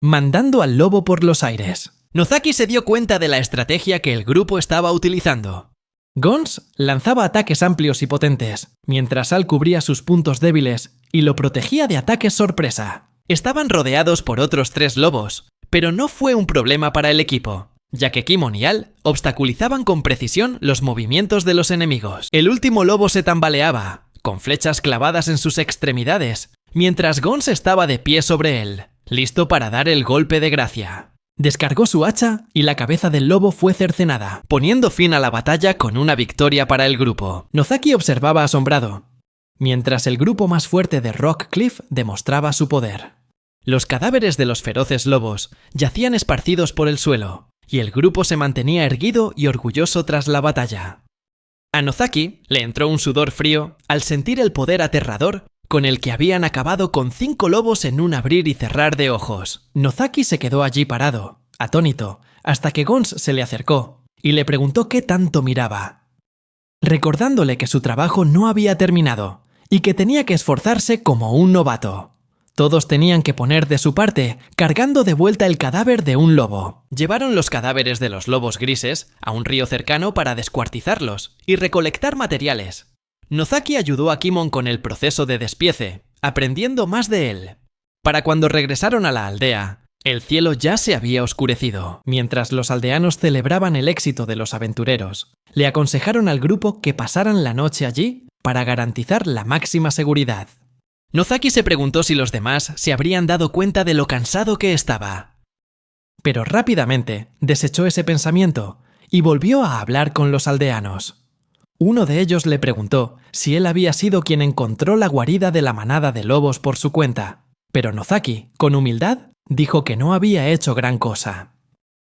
mandando al lobo por los aires. Nozaki se dio cuenta de la estrategia que el grupo estaba utilizando. Gons lanzaba ataques amplios y potentes, mientras Al cubría sus puntos débiles y lo protegía de ataques sorpresa. Estaban rodeados por otros 3 lobos, pero no fue un problema para el equipo, ya que Kimon y Al obstaculizaban con precisión los movimientos de los enemigos. El último lobo se tambaleaba, con flechas clavadas en sus extremidades, mientras Gons estaba de pie sobre él, listo para dar el golpe de gracia. Descargó su hacha y la cabeza del lobo fue cercenada, poniendo fin a la batalla con una victoria para el grupo. Nozaki observaba asombrado, mientras el grupo más fuerte de Rock Cliff demostraba su poder. Los cadáveres de los feroces lobos yacían esparcidos por el suelo, y el grupo se mantenía erguido y orgulloso tras la batalla. A Nozaki le entró un sudor frío al sentir el poder aterrador con el que habían acabado con 5 lobos en un abrir y cerrar de ojos. Nozaki se quedó allí parado, atónito, hasta que Gons se le acercó y le preguntó qué tanto miraba, recordándole que su trabajo no había terminado y que tenía que esforzarse como un novato. Todos tenían que poner de su parte, cargando de vuelta el cadáver de un lobo. Llevaron los cadáveres de los lobos grises a un río cercano para descuartizarlos y recolectar materiales. Nozaki ayudó a Kimon con el proceso de despiece, aprendiendo más de él. Para cuando regresaron a la aldea, el cielo ya se había oscurecido. Mientras los aldeanos celebraban el éxito de los aventureros, le aconsejaron al grupo que pasaran la noche allí para garantizar la máxima seguridad. Nozaki se preguntó si los demás se habrían dado cuenta de lo cansado que estaba. Pero rápidamente desechó ese pensamiento y volvió a hablar con los aldeanos. Uno de ellos le preguntó si él había sido quien encontró la guarida de la manada de lobos por su cuenta, pero Nozaki, con humildad, dijo que no había hecho gran cosa.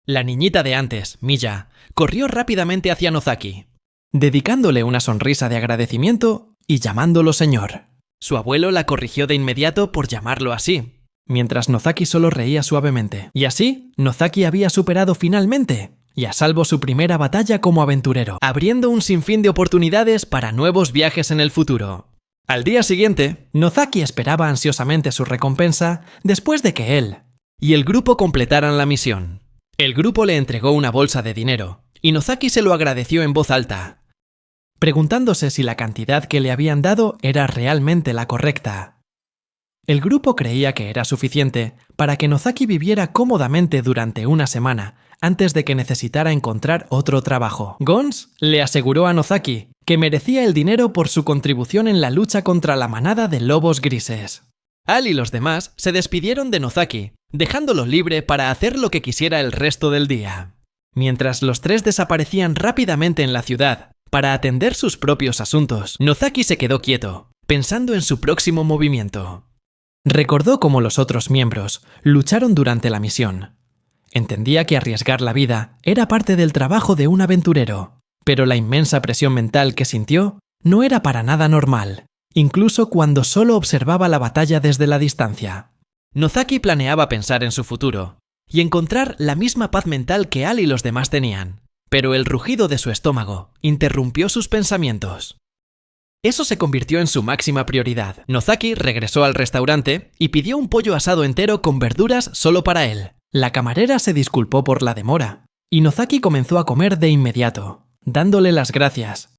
La niñita de antes, Miya, corrió rápidamente hacia Nozaki, dedicándole una sonrisa de agradecimiento y llamándolo señor. Su abuelo la corrigió de inmediato por llamarlo así, mientras Nozaki solo reía suavemente. Y así, Nozaki había superado finalmente y a salvo su primera batalla como aventurero, abriendo un sinfín de oportunidades para nuevos viajes en el futuro. Al día siguiente, Nozaki esperaba ansiosamente su recompensa después de que él y el grupo completaran la misión. El grupo le entregó una bolsa de dinero y Nozaki se lo agradeció en voz alta, preguntándose si la cantidad que le habían dado era realmente la correcta. El grupo creía que era suficiente para que Nozaki viviera cómodamente durante una semana antes de que necesitara encontrar otro trabajo. Gons le aseguró a Nozaki que merecía el dinero por su contribución en la lucha contra la manada de lobos grises. Al y los demás se despidieron de Nozaki, dejándolo libre para hacer lo que quisiera el resto del día. Mientras los tres desaparecían rápidamente en la ciudad para atender sus propios asuntos, Nozaki se quedó quieto, pensando en su próximo movimiento. Recordó cómo los otros miembros lucharon durante la misión. Entendía que arriesgar la vida era parte del trabajo de un aventurero, pero la inmensa presión mental que sintió no era para nada normal, incluso cuando solo observaba la batalla desde la distancia. Nozaki planeaba pensar en su futuro y encontrar la misma paz mental que Al y los demás tenían, pero el rugido de su estómago interrumpió sus pensamientos. Eso se convirtió en su máxima prioridad. Nozaki regresó al restaurante y pidió un pollo asado entero con verduras solo para él. La camarera se disculpó por la demora, y Nozaki comenzó a comer de inmediato, dándole las gracias,